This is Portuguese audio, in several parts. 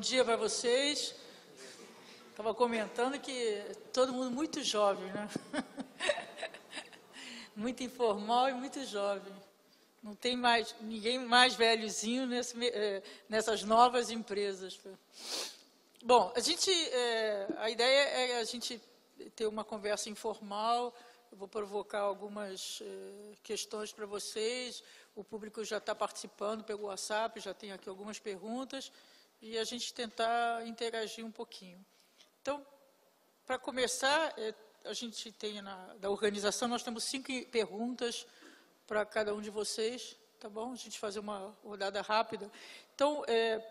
dia para vocês. Estava comentando que todo mundo muito jovem, né? Muito informal e muito jovem. Não tem mais ninguém mais velhozinho nessas novas empresas. Bom, a ideia é a gente ter uma conversa informal. Eu vou provocar algumas questões para vocês. O público já está participando pelo WhatsApp, já tem aqui algumas perguntas, e a gente tentar interagir um pouquinho. Então, para começar, a gente tem da organização, nós temos 5 perguntas para cada um de vocês, tá bom? A gente fazer uma rodada rápida. Então,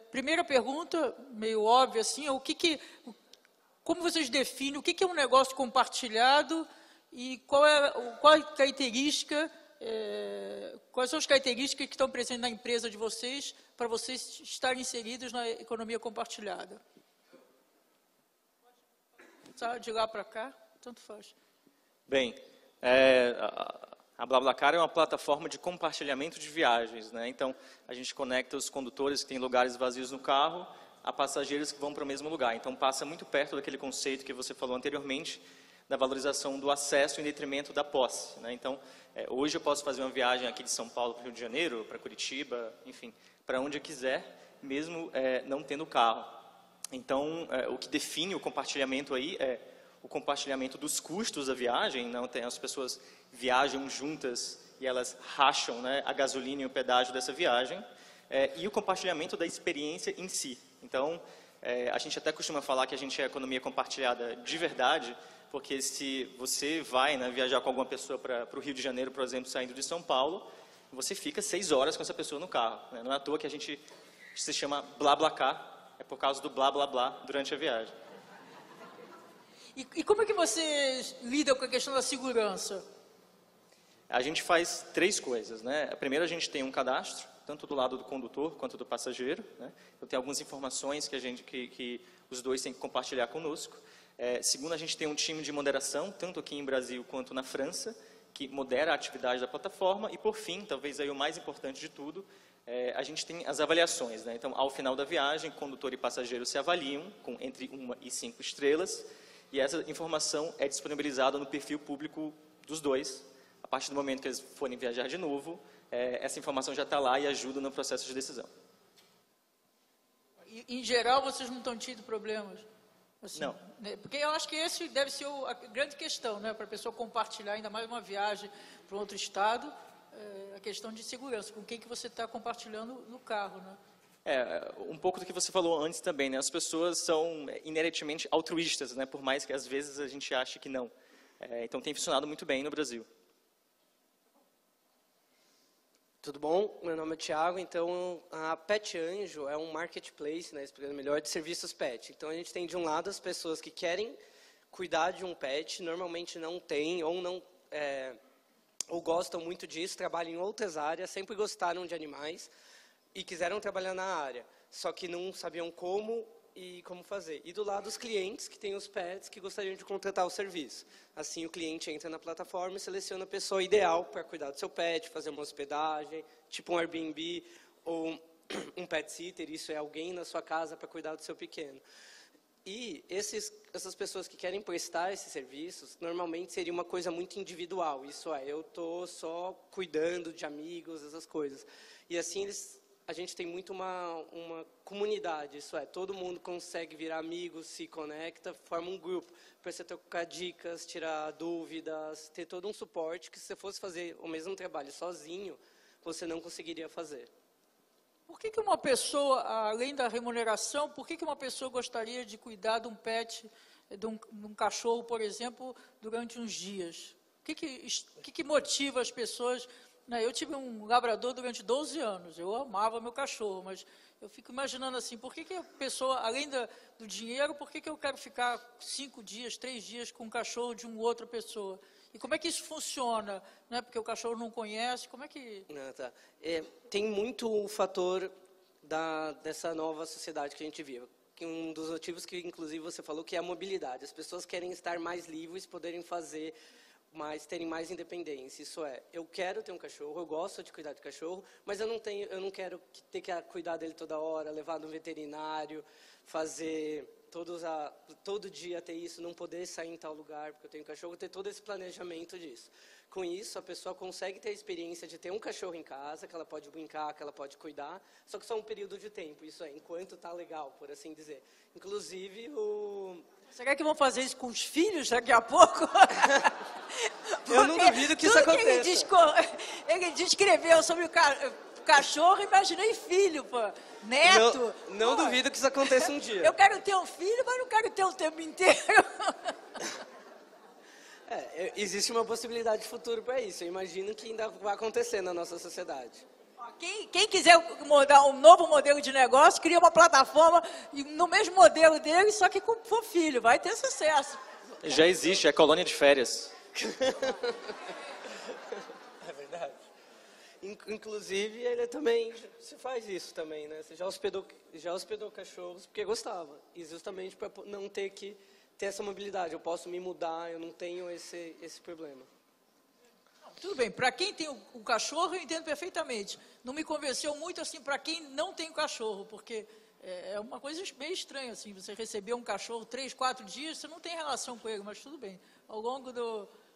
primeira pergunta, meio óbvia assim, como vocês definem o que é um negócio compartilhado e qual a característica, quais são as características que estão presentes na empresa de vocês para vocês estarem inseridos na economia compartilhada? De lá para cá, tanto faz. Bem, a BlaBlaCar é uma plataforma de compartilhamento de viagens, né? Então, a gente conecta os condutores que têm lugares vazios no carro a passageiros que vão para o mesmo lugar. Então, passa muito perto daquele conceito que você falou anteriormente, da valorização do acesso em detrimento da posse, né? Então, hoje eu posso fazer uma viagem aqui de São Paulo para o Rio de Janeiro, para Curitiba, enfim, para onde eu quiser, mesmo não tendo carro. Então, o que define o compartilhamento aí é o compartilhamento dos custos da viagem, não tem, as pessoas viajam juntas e elas racham, né, a gasolina e o pedágio dessa viagem, e o compartilhamento da experiência em si. Então, a gente até costuma falar que a gente é economia compartilhada de verdade, porque se você vai, né, viajar com alguma pessoa para o Rio de Janeiro, por exemplo, saindo de São Paulo, você fica 6 horas com essa pessoa no carro, né? Não é à toa que a gente se chama BlaBlaCar, é por causa do blá blá blá durante a viagem. E como é que vocês lidam com a questão da segurança? A gente faz 3 coisas, né? Primeiro, a gente tem um cadastro, tanto do lado do condutor quanto do passageiro, né? Então, tem algumas informações que os dois têm que compartilhar conosco. Segundo, a gente tem um time de moderação, tanto aqui em Brasil quanto na França, que modera a atividade da plataforma. E, por fim, talvez aí o mais importante de tudo, a gente tem as avaliações, né? Então, ao final da viagem, condutor e passageiro se avaliam com entre 1 e 5 estrelas, e essa informação é disponibilizada no perfil público dos dois. A partir do momento que eles forem viajar de novo, essa informação já está lá e ajuda no processo de decisão. Em geral, vocês não estão tendo problemas? Assim, não. Né? Porque eu acho que esse deve ser a grande questão, né? Para a pessoa compartilhar ainda mais uma viagem para outro estado, a questão de segurança, com quem que você está compartilhando no carro, né? Um pouco do que você falou antes também, né? As pessoas são inerentemente altruístas, né? Por mais que às vezes a gente ache que não. Então tem funcionado muito bem no Brasil. Tudo bom? Meu nome é Thiago. Então, a Pet Anjo é um marketplace, né, explicando melhor, de serviços pet. Então, a gente tem de um lado as pessoas que querem cuidar de um pet, normalmente não têm ou gostam muito disso, trabalham em outras áreas, sempre gostaram de animais e quiseram trabalhar na área, só que não sabiam como e como fazer. E do lado os clientes que têm os pets que gostariam de contratar o serviço. Assim o cliente entra na plataforma e seleciona a pessoa ideal para cuidar do seu pet, fazer uma hospedagem, tipo um Airbnb ou um pet sitter, isso é alguém na sua casa para cuidar do seu pequeno. E essas pessoas que querem prestar esses serviços, normalmente seria uma coisa muito individual, isso é, eu estou só cuidando de amigos, essas coisas. E assim a gente tem muito uma comunidade, isso é, todo mundo consegue virar amigo, se conecta, forma um grupo para você trocar dicas, tirar dúvidas, ter todo um suporte que se você fosse fazer o mesmo trabalho sozinho, você não conseguiria fazer. Por que uma pessoa, além da remuneração, por que uma pessoa gostaria de cuidar de um pet, de um cachorro, por exemplo, durante uns dias? O que motiva as pessoas? Eu tive um labrador durante 12 anos, eu amava meu cachorro, mas eu fico imaginando assim, por que a pessoa, além do dinheiro, por que eu quero ficar 5 dias, 3 dias com um cachorro de uma outra pessoa? E como é que isso funciona? Né? Porque o cachorro não conhece, como é que... Tá. Tem muito o fator dessa nova sociedade que a gente vive. Um dos motivos que, inclusive, você falou que é a mobilidade. As pessoas querem estar mais livres, poderem fazer mas terem mais independência. Isso é, eu quero ter um cachorro, eu gosto de cuidar de cachorro, mas eu não quero ter que cuidar dele toda hora, levar no veterinário, fazer todo dia ter isso, não poder sair em tal lugar porque eu tenho cachorro, ter todo esse planejamento disso. Com isso, a pessoa consegue ter a experiência de ter um cachorro em casa, que ela pode brincar, que ela pode cuidar, só que só um período de tempo, isso é, enquanto está legal, por assim dizer. Inclusive, Será que vão fazer isso com os filhos daqui a pouco? Eu não duvido que isso aconteça. Ele descreveu sobre o cachorro, imaginei filho, pô. Neto. Não duvido que isso aconteça um dia. Eu quero ter um filho, mas não quero ter o tempo inteiro. Existe uma possibilidade de futuro para isso. Eu imagino que ainda vai acontecer na nossa sociedade. Quem quiser mudar um novo modelo de negócio, cria uma plataforma no mesmo modelo dele, só que for filho, vai ter sucesso. Já existe, é colônia de férias. É verdade. Inclusive, ele também se faz isso também, né? Você já hospedou cachorros porque gostava. E justamente para não ter que ter essa mobilidade. Eu posso me mudar, eu não tenho esse problema. Tudo bem, para quem tem o cachorro, eu entendo perfeitamente. Não me convenceu muito assim para quem não tem o cachorro, porque é uma coisa bem estranha, assim, você receber um cachorro 3, 4 dias, você não tem relação com ele, mas tudo bem. Ao longo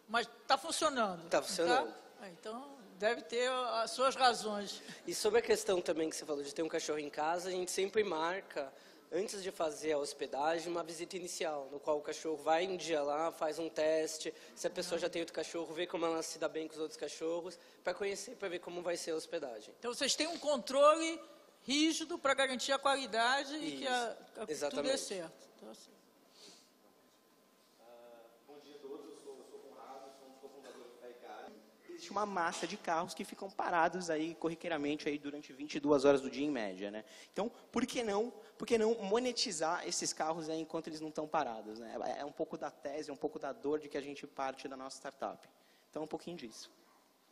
Mas está funcionando. Está funcionando. Tá? Então, deve ter as suas razões. E sobre a questão também que você falou de ter um cachorro em casa, a gente sempre marca, antes de fazer a hospedagem, uma visita inicial, no qual o cachorro vai um dia lá, faz um teste, se a pessoa já tem outro cachorro, vê como ela se dá bem com os outros cachorros, para conhecer, para ver como vai ser a hospedagem. Então, vocês têm um controle rígido para garantir a qualidade e que tudo dê certo. Então, assim. Bom dia a todos, eu sou Conrado, sou um dos cofundadores do Taicar. Existe uma massa de carros que ficam parados aí corriqueiramente aí durante 22 horas do dia em média, né? Então, por que não monetizar esses carros aí enquanto eles não estão parados, né? É um pouco da tese, é um pouco da dor de que a gente parte da nossa startup. Então, um pouquinho disso.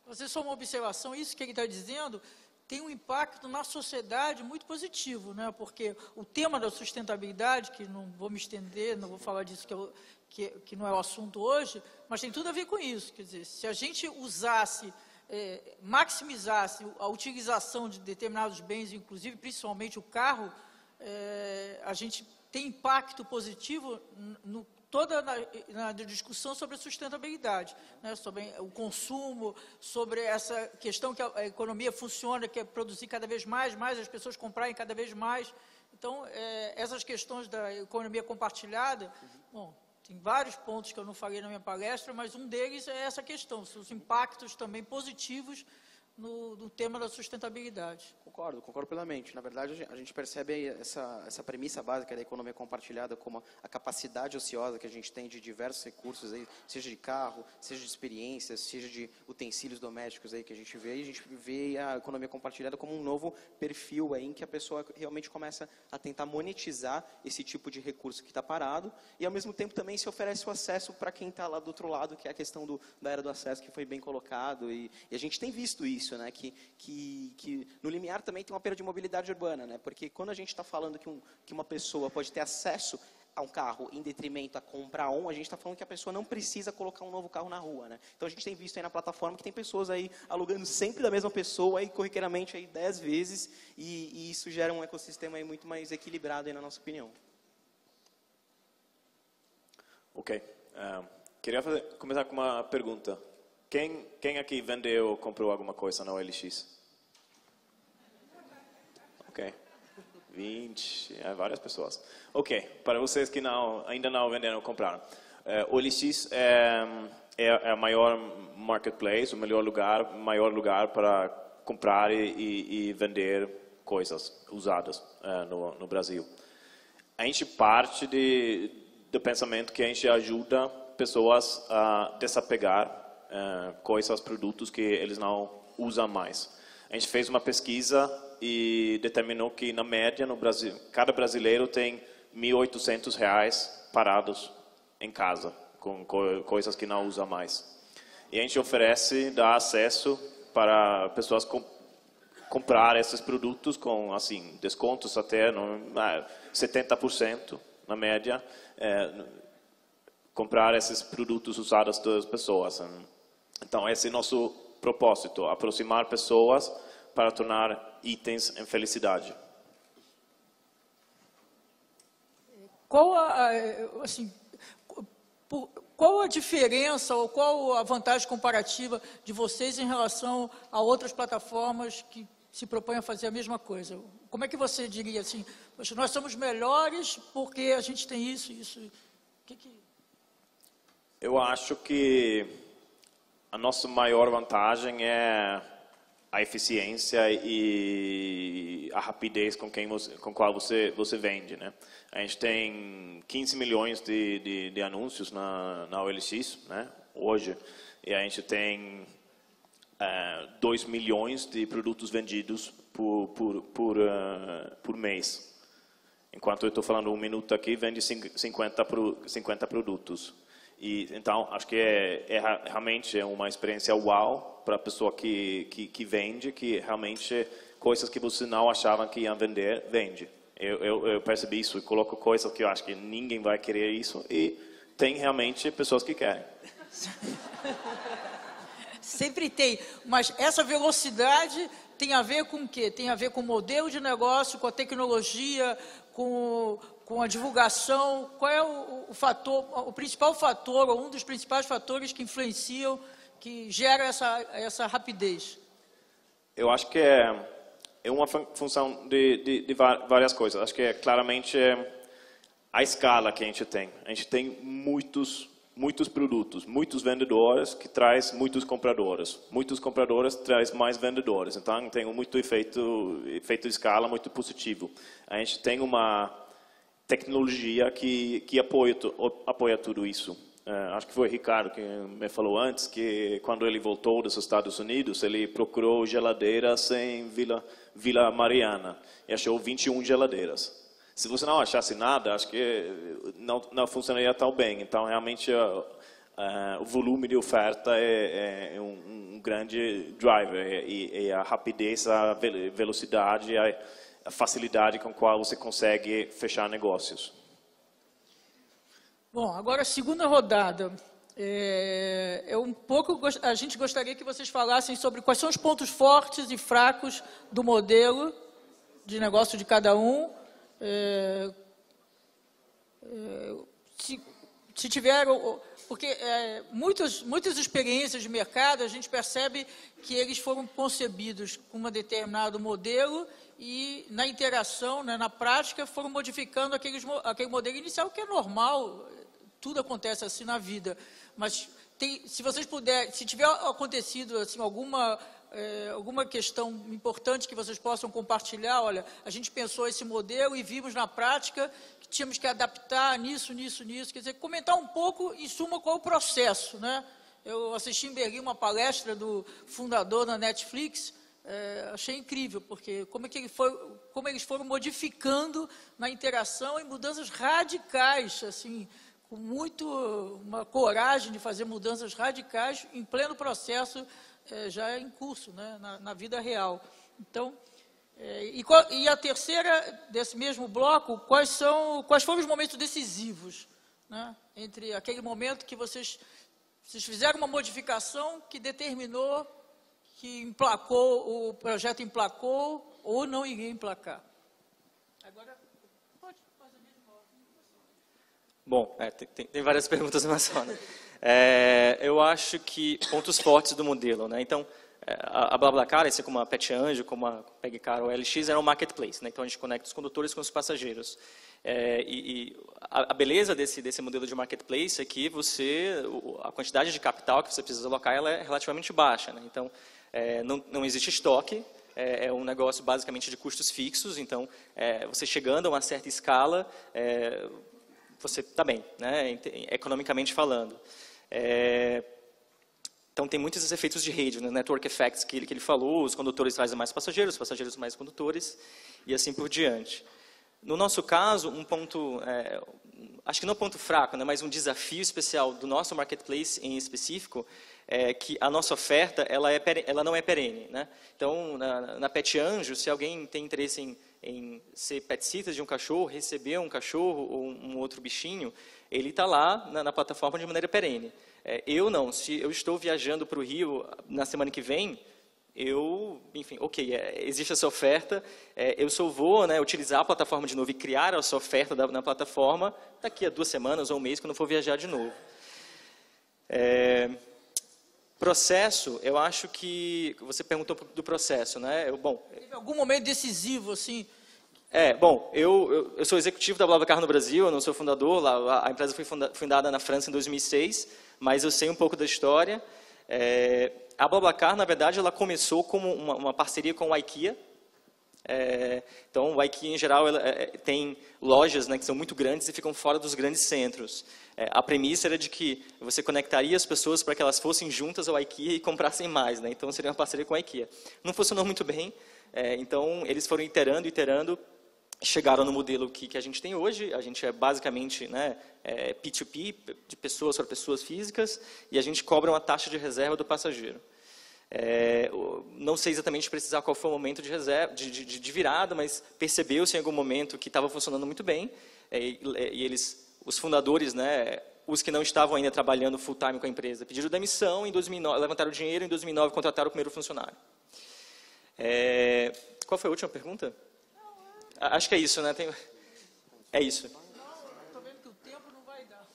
Você só uma observação, isso que ele está dizendo tem um impacto na sociedade muito positivo, né? Porque o tema da sustentabilidade, que não vou me estender, não vou falar disso que não é o assunto hoje, mas tem tudo a ver com isso. Quer dizer, se a gente maximizasse a utilização de determinados bens, inclusive, principalmente o carro, a gente tem impacto positivo toda na discussão sobre a sustentabilidade, né, sobre o consumo, sobre essa questão que a economia funciona, que é produzir cada vez mais, as pessoas comprarem cada vez mais. Então, essas questões da economia compartilhada, bom, tem vários pontos que eu não falei na minha palestra, mas um deles é essa questão, os impactos também positivos no tema da sustentabilidade. Concordo plenamente. Na verdade, a gente percebe essa premissa básica da economia compartilhada como a capacidade ociosa que a gente tem de diversos recursos, aí, seja de carro, seja de experiências, seja de utensílios domésticos aí que a gente vê a economia compartilhada como um novo perfil aí em que a pessoa realmente começa a tentar monetizar esse tipo de recurso que está parado e, ao mesmo tempo, também se oferece o acesso para quem está lá do outro lado, que é a questão da era do acesso que foi bem colocado e a gente tem visto isso, né? Que no limiar também tem uma perda de mobilidade urbana, né? Porque quando a gente está falando que uma pessoa pode ter acesso a um carro em detrimento a comprar a gente está falando que a pessoa não precisa colocar um novo carro na rua, né? Então a gente tem visto aí na plataforma que tem pessoas aí alugando sempre da mesma pessoa aí corriqueiramente aí 10 vezes e isso gera um ecossistema aí muito mais equilibrado aí na nossa opinião. Ok. Queria começar com uma pergunta. Quem aqui vendeu ou comprou alguma coisa na OLX? Ok. 20, várias pessoas. Ok, para vocês que ainda não venderam ou compraram. O OLX é a maior marketplace, o maior lugar para comprar e vender coisas usadas no Brasil. A gente parte do pensamento que a gente ajuda pessoas a desapegar coisas, produtos que eles não usam mais. A gente fez uma pesquisa e determinou que, na média, no Brasil, cada brasileiro tem R$1.800 parados em casa, com coisas que não usa mais. E a gente dá acesso para pessoas comprar esses produtos com assim, descontos até 70% na média, comprar esses produtos usados das pessoas. Então, esse é o nosso propósito, aproximar pessoas para tornar itens em felicidade. Qual a diferença ou qual a vantagem comparativa de vocês em relação a outras plataformas que se propõem a fazer a mesma coisa? Como é que você diria assim, poxa, nós somos melhores porque a gente tem isso e isso? Eu acho que a nossa maior vantagem é a eficiência e a rapidez com qual você vende, né? A gente tem 15 milhões de anúncios na OLX, né, hoje, e a gente tem 2 milhões de produtos vendidos por mês. Enquanto eu estou falando 1 minuto aqui, vende 50 produtos. E, então, acho que realmente é uma experiência uau para a pessoa que vende, que realmente coisas que você não achava que ia vender, vende. Eu percebi isso e coloco coisas que eu acho que ninguém vai querer isso e tem realmente pessoas que querem. Sempre tem, mas essa velocidade tem a ver com o quê? Tem a ver com o modelo de negócio, com a tecnologia, com a divulgação. Qual é o principal fator, ou um dos principais fatores que influenciam, que gera essa rapidez? Eu acho que é uma função de várias coisas. Acho que é claramente a escala que a gente tem. A gente tem muitos produtos, muitos vendedores que traz muitos compradores. Muitos compradores traz mais vendedores. Então tem muito efeito de escala muito positivo. A gente tem uma tecnologia que apoia tudo isso. Acho que foi o Ricardo que me falou antes que quando ele voltou dos Estados Unidos, ele procurou geladeiras em Vila Mariana e achou 21 geladeiras. Se você não achasse nada, acho que não funcionaria tão bem. Então, realmente, o volume de oferta é um grande driver. E a rapidez, a velocidade, a facilidade com a qual você consegue fechar negócios. Bom, agora a segunda rodada. A gente gostaria que vocês falassem sobre quais são os pontos fortes e fracos do modelo de negócio de cada um. Se tiver, porque muitas experiências de mercado a gente percebe que eles foram concebidos com um determinado modelo e na interação, né, na prática, foram modificando aquele modelo inicial, que é normal, tudo acontece assim na vida. Mas se vocês puderem, se tiver acontecido assim, alguma questão importante que vocês possam compartilhar, olha, a gente pensou esse modelo e vimos na prática que tínhamos que adaptar nisso, quer dizer, comentar um pouco, em suma, qual é o processo, né? Eu assisti em Berlim uma palestra do fundador da Netflix, achei incrível, porque como eles foram modificando na interação e mudanças radicais, assim, com uma coragem de fazer mudanças radicais em pleno processo já em curso, né, na vida real. Então, e a terceira desse mesmo bloco, quais foram os momentos decisivos, né, entre aquele momento que vocês fizeram uma modificação que determinou, que emplacou, o projeto emplacou ou não iria emplacar? Agora, pode fazer mesmo. Bom, tem várias perguntas em relação, né? Eu acho que pontos fortes do modelo, né? Então, a BlaBlaCar, assim como a PetAnjo, como a PegCar ou a OLX, era um marketplace, né? Então a gente conecta os condutores com os passageiros. E a beleza desse modelo de marketplace é que a quantidade de capital que você precisa alocar ela é relativamente baixa, né? Então, não existe estoque, é um negócio basicamente de custos fixos, então você chegando a uma certa escala, você está bem, né? Economicamente falando. Então, tem muitos efeitos de rede, né? Network effects que ele falou, os condutores trazem mais passageiros, os passageiros mais condutores, e assim por diante. No nosso caso, um ponto, acho que não ponto fraco, né, mas um desafio especial do nosso marketplace em específico, é que a nossa oferta ela não é perene, né? Então, na PetAnjo, se alguém tem interesse em ser pet sitter de um cachorro, receber um cachorro ou um outro bichinho, ele está lá na plataforma de maneira perene. Eu não, se eu estou viajando para o Rio na semana que vem, enfim, existe essa oferta, eu só vou, né, utilizar a plataforma de novo e criar essa oferta na plataforma daqui a 2 semanas ou um mês, quando eu for viajar de novo. Processo, eu acho que você perguntou do processo, né? Teve algum momento decisivo, assim? Eu sou executivo da BlaBlaCar no Brasil, eu não sou fundador, a empresa foi fundada na França em 2006, mas eu sei um pouco da história. A BlaBlaCar, na verdade, ela começou como uma parceria com o IKEA. Então, o IKEA, em geral, tem lojas, né, que são muito grandes e ficam fora dos grandes centros. A premissa era de que você conectaria as pessoas para que elas fossem juntas ao IKEA e comprassem mais, né? Então, seria uma parceria com a IKEA. Não funcionou muito bem, então eles foram iterando, chegaram no modelo que a gente tem hoje. A gente é basicamente, né, P2P, de pessoas para pessoas físicas, e a gente cobra uma taxa de reserva do passageiro. Não sei exatamente precisar qual foi o momento de reserva, de virada, mas percebeu-se em algum momento que estava funcionando muito bem, e os fundadores, né, os que não estavam ainda trabalhando full time com a empresa, pediram demissão em 2009, levantaram dinheiro, em 2009 contrataram o primeiro funcionário. Qual foi a última pergunta? Acho que é isso, né? É isso. Estou vendo que o tempo não vai dar.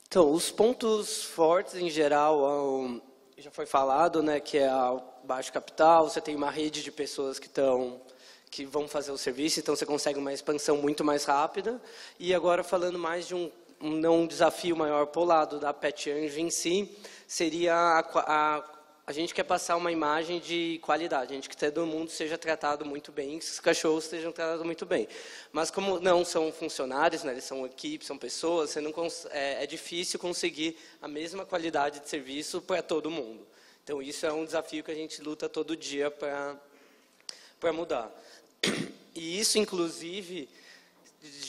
Então, os pontos fortes, em geral, já foi falado, né, que é o baixo capital, você tem uma rede de pessoas que vão fazer o serviço, então você consegue uma expansão muito mais rápida. E agora, falando mais de um desafio maior para o lado da PetAnjo em si, seria a gente quer passar uma imagem de qualidade, a gente quer que todo mundo seja tratado muito bem, que os cachorros sejam tratados muito bem. Mas como não são funcionários, né, eles são equipes, são pessoas, é difícil conseguir a mesma qualidade de serviço para todo mundo. Então, isso é um desafio que a gente luta todo dia para mudar. E isso, inclusive,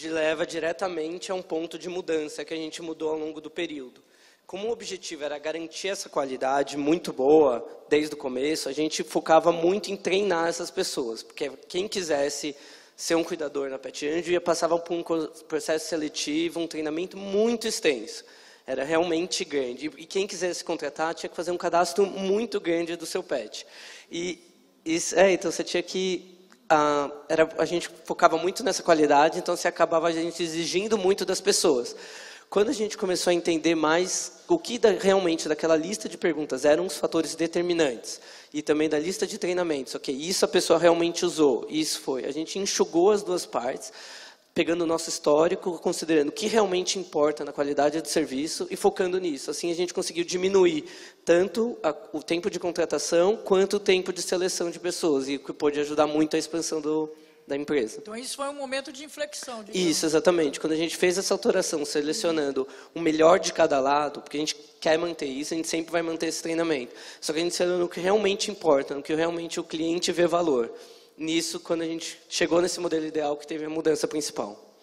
leva diretamente a um ponto de mudança que a gente mudou ao longo do período. Como o objetivo era garantir essa qualidade muito boa desde o começo, a gente focava muito em treinar essas pessoas, porque quem quisesse ser um cuidador na PetAnjo passava por um processo seletivo, um treinamento muito extenso. Era realmente grande. E quem quisesse contratar tinha que fazer um cadastro muito grande do seu pet. Então você tinha que... a gente focava muito nessa qualidade, então você acabava a gente exigindo muito das pessoas. Quando a gente começou a entender mais o que realmente daquela lista de perguntas eram os fatores determinantes, e também da lista de treinamentos, isso a pessoa realmente usou, isso foi. A gente enxugou as duas partes, pegando o nosso histórico, considerando o que realmente importa na qualidade do serviço e focando nisso. Assim a gente conseguiu diminuir tanto o tempo de contratação quanto o tempo de seleção de pessoas, e o que pôde ajudar muito a expansão da empresa. Então, isso foi um momento de inflexão. Isso, exatamente. Quando a gente fez essa alteração, selecionando o melhor de cada lado, porque a gente quer manter isso, a gente sempre vai manter esse treinamento. Só que a gente selecionou no que realmente importa, no que realmente o cliente vê valor. Nisso, quando a gente chegou nesse modelo ideal, que teve a mudança principal.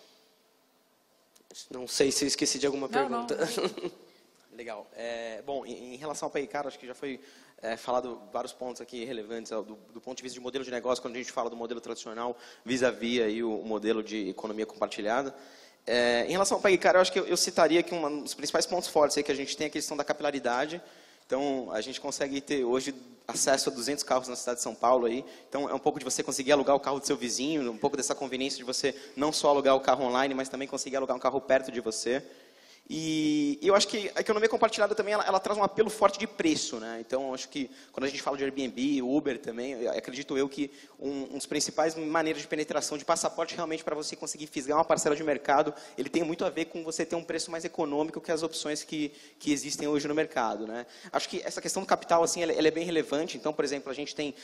Não sei se eu esqueci de alguma pergunta. Não. Legal. Bom, em relação ao PayCar, acho que já foi falado vários pontos aqui relevantes do ponto de vista de modelo de negócio, quando a gente fala do modelo tradicional vis-à-vis aí o modelo de economia compartilhada. Em relação ao PayCar, eu acho que eu citaria que um dos principais pontos fortes aí que a gente tem é a questão da capilaridade. Então, a gente consegue ter hoje acesso a 200 carros na cidade de São Paulo aí. Então, é um pouco de você conseguir alugar o carro do seu vizinho, um pouco dessa conveniência de você não só alugar o carro online, mas também conseguir alugar um carro perto de você. E eu acho que a economia compartilhada também ela traz um apelo forte de preço, né? Então, acho que quando a gente fala de Airbnb, Uber também, acredito eu que um dos principais maneiras de penetração de passaporte realmente para você conseguir fisgar uma parcela de mercado, ele tem muito a ver com você ter um preço mais econômico que as opções que existem hoje no mercado, né? Acho que essa questão do capital, assim, ela é bem relevante. Então, por exemplo, a gente tem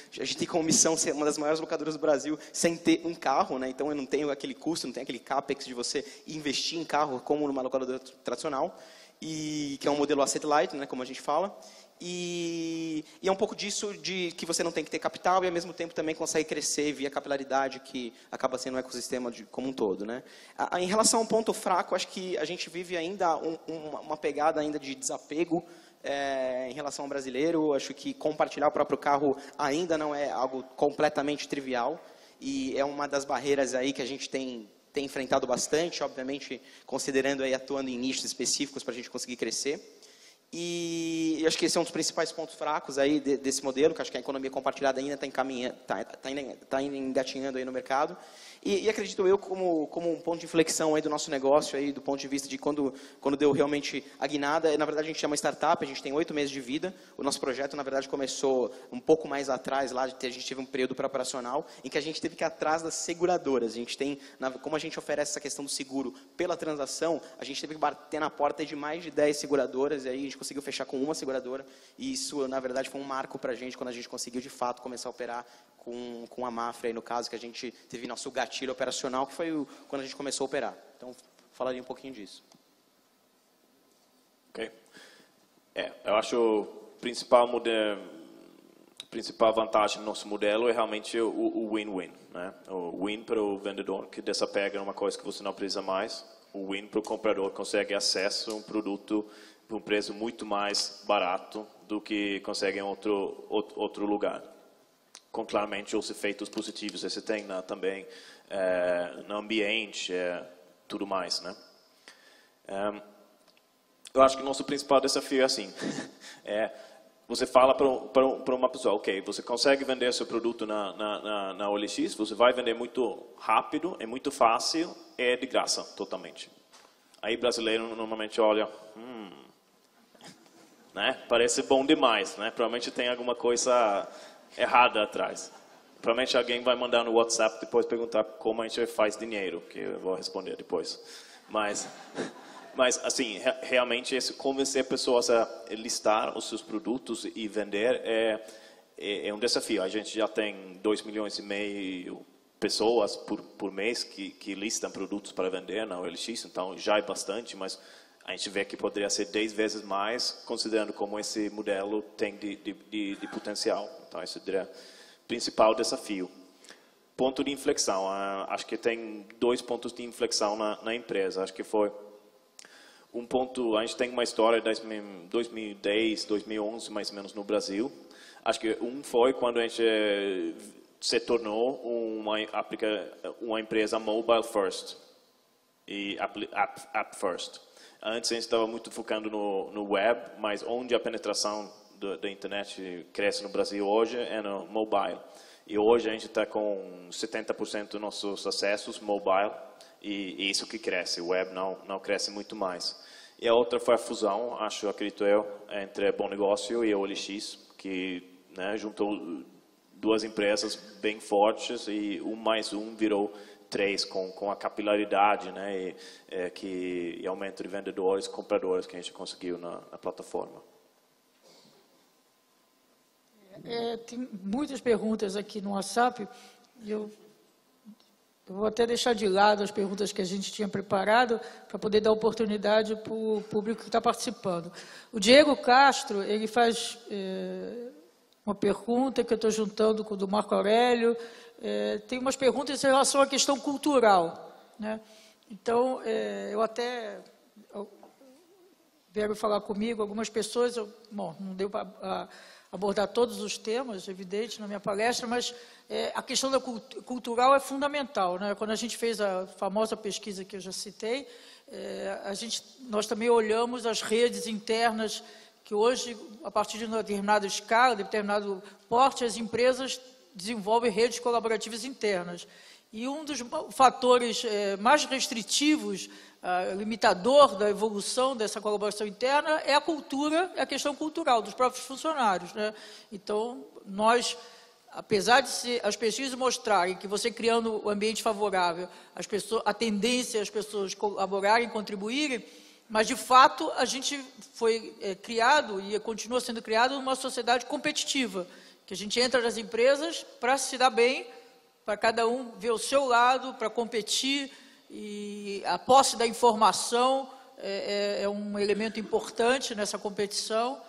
como missão ser uma das maiores locadoras do Brasil sem ter um carro, né? Então, eu não tenho aquele custo, não tenho aquele capex de você investir em carro como numa locadora tradicional, e que é um modelo asset light, né, como a gente fala, e é um pouco disso de que você não tem que ter capital e ao mesmo tempo também consegue crescer via capilaridade, que acaba sendo um ecossistema como um todo, né? Em relação ao ponto fraco, acho que a gente vive ainda uma pegada ainda de desapego em relação ao brasileiro. Acho que compartilhar o próprio carro ainda não é algo completamente trivial, e é uma das barreiras aí que a gente tem tem enfrentado bastante, obviamente, considerando aí atuando em nichos específicos para a gente conseguir crescer. E acho que esse é um dos principais pontos fracos aí desse modelo, que acho que a economia compartilhada ainda está engatinhando aí no mercado. E acredito eu como um ponto de inflexão aí do nosso negócio, aí, do ponto de vista de quando deu realmente a guinada. Na verdade, a gente é uma startup, a gente tem 8 meses de vida. O nosso projeto, na verdade, começou um pouco mais atrás, lá a gente teve um período pré-operacional, em que a gente teve que ir atrás das seguradoras. A gente tem, como a gente oferece essa questão do seguro pela transação, a gente teve que bater na porta de mais de 10 seguradoras, e aí a gente conseguiu fechar com uma seguradora. E isso, na verdade, foi um marco para a gente, quando a gente conseguiu, de fato, começar a operar com a Mafra, aí, no caso, que a gente teve nosso gatilho operacional, que foi quando a gente começou a operar. Então, falaria um pouquinho disso. Ok. Eu acho a principal vantagem do nosso modelo é realmente o win-win, né? O win para o vendedor, que desapega numa coisa que você não precisa mais. O win para o comprador, que consegue acesso a um produto por um preço muito mais barato do que consegue em outro lugar. Com claramente os efeitos positivos que você tem também no ambiente, tudo mais, né? Eu acho que o nosso principal desafio é assim, você fala para uma pessoa, ok, você consegue vender seu produto na OLX, você vai vender muito rápido, é muito fácil, é de graça, totalmente. Aí brasileiro normalmente olha, né? Parece bom demais, né? Provavelmente tem alguma coisa errada atrás. Provavelmente alguém vai mandar no WhatsApp depois perguntar como a gente faz dinheiro, que eu vou responder depois. Mas assim, realmente convencer pessoas a listar os seus produtos e vender é um desafio. A gente já tem 2,5 milhões pessoas por mês que listam produtos para vender na OLX, então já é bastante, mas a gente vê que poderia ser 10 vezes mais, considerando como esse modelo tem de potencial. Então, esse é o principal desafio. Ponto de inflexão. Acho que tem 2 pontos de inflexão na empresa. Acho que foi um ponto, a gente tem uma história de 2010, 2011, mais ou menos, no Brasil. Acho que foi quando a gente se tornou uma empresa mobile first e app first. Antes a gente estava muito focando no web, mas onde a penetração da internet cresce no Brasil hoje é no mobile. E hoje a gente está com 70% dos nossos acessos mobile e isso que cresce. O web não cresce muito mais. E a outra foi a fusão, acredito eu, entre Bom Negócio e a OLX, que, né, juntou 2 empresas bem fortes e 1 mais 1 virou 3 com a capilaridade, né, e aumento de vendedores e compradores que a gente conseguiu na plataforma. Tem muitas perguntas aqui no WhatsApp. Eu vou até deixar de lado as perguntas que a gente tinha preparado para poder dar oportunidade para o público que está participando. O Diego Castro, ele faz uma pergunta que eu estou juntando com o do Marco Aurélio. Tem umas perguntas em relação à questão cultural, né? Então, vieram falar comigo algumas pessoas, não deu para abordar todos os temas, evidente, na minha palestra, mas a questão da cultural é fundamental, né? Quando a gente fez a famosa pesquisa que eu já citei, nós também olhamos as redes internas, que hoje, a partir de uma determinada escala, de determinado porte, as empresas desenvolvem redes colaborativas internas. E um dos fatores mais restritivos, limitador da evolução dessa colaboração interna é a cultura, é a questão cultural dos próprios funcionários, né? Então, nós, apesar de as pesquisas mostrarem que você criando um ambiente favorável, a tendência é as pessoas colaborarem, contribuírem, mas, de fato, a gente foi criado e continua sendo criado numa sociedade competitiva, que a gente entra nas empresas para se dar bem, para cada um ver o seu lado, para competir, e a posse da informação é um elemento importante nessa competição.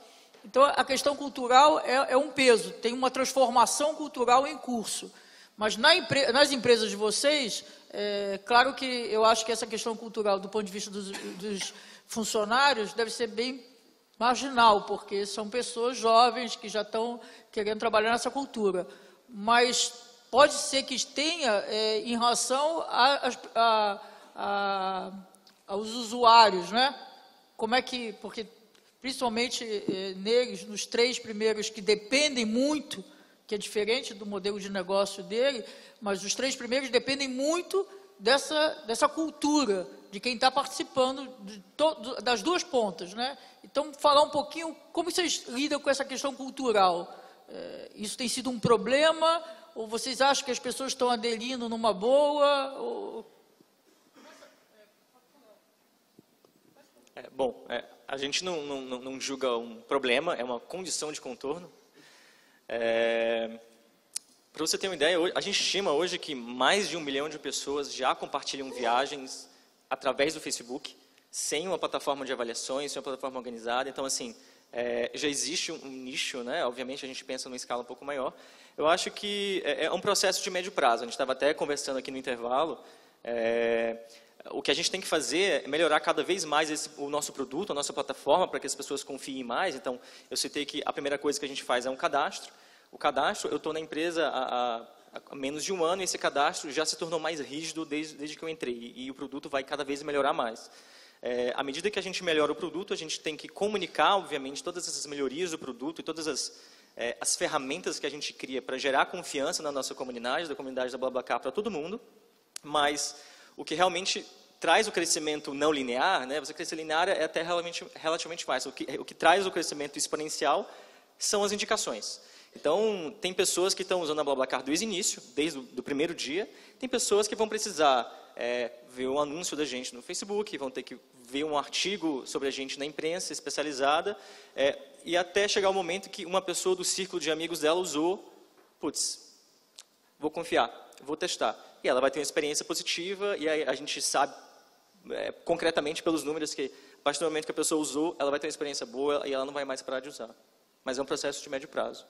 Então, a questão cultural é um peso, tem uma transformação cultural em curso. Mas nas empresas de vocês, claro que eu acho que essa questão cultural, do ponto de vista dos funcionários, deve ser bem marginal, porque são pessoas jovens que já estão querendo trabalhar nessa cultura. Mas pode ser que tenha em relação aos usuários, né? Como é que, porque principalmente neles, nos 3 primeiros que dependem muito, que é diferente do modelo de negócio dele, mas os 3 primeiros dependem muito dessa cultura, de quem está participando das 2 pontas, né? Então, falar um pouquinho como vocês lidam com essa questão cultural. Isso tem sido um problema, ou vocês acham que as pessoas estão aderindo numa boa? Bom, a gente não julga um problema, é uma condição de contorno. Para você ter uma ideia, a gente estima hoje que mais de 1 milhão de pessoas já compartilham viagens através do Facebook, sem uma plataforma de avaliações, sem uma plataforma organizada. Então, assim, já existe um nicho, né? Obviamente, a gente pensa numa escala um pouco maior. Eu acho que é um processo de médio prazo. A gente estava até conversando aqui no intervalo. O que a gente tem que fazer é melhorar cada vez mais o nosso produto, a nossa plataforma, para que as pessoas confiem mais. Então, eu citei que a primeira coisa que a gente faz é um cadastro. O cadastro, eu estou na empresa há menos de 1 ano, e esse cadastro já se tornou mais rígido desde que eu entrei, e o produto vai cada vez melhorar mais. À medida que a gente melhora o produto, a gente tem que comunicar, obviamente, todas essas melhorias do produto e todas as ferramentas que a gente cria para gerar confiança na nossa comunidade, da comunidade da BlaBlaCar para todo mundo, mas o que realmente traz o crescimento não linear, né? Você crescer linear é até relativamente fácil. O que traz o crescimento exponencial são as indicações. Então, tem pessoas que estão usando a BlaBlaCar desde o início, desde o primeiro dia. Tem pessoas que vão precisar ver um anúncio da gente no Facebook, vão ter que ver um artigo sobre a gente na imprensa especializada, e até chegar o momento que uma pessoa do círculo de amigos dela usou, putz, vou confiar, vou testar. E ela vai ter uma experiência positiva, e aí a gente sabe concretamente pelos números que, a partir do momento que a pessoa usou, ela vai ter uma experiência boa e ela não vai mais parar de usar. Mas é um processo de médio prazo.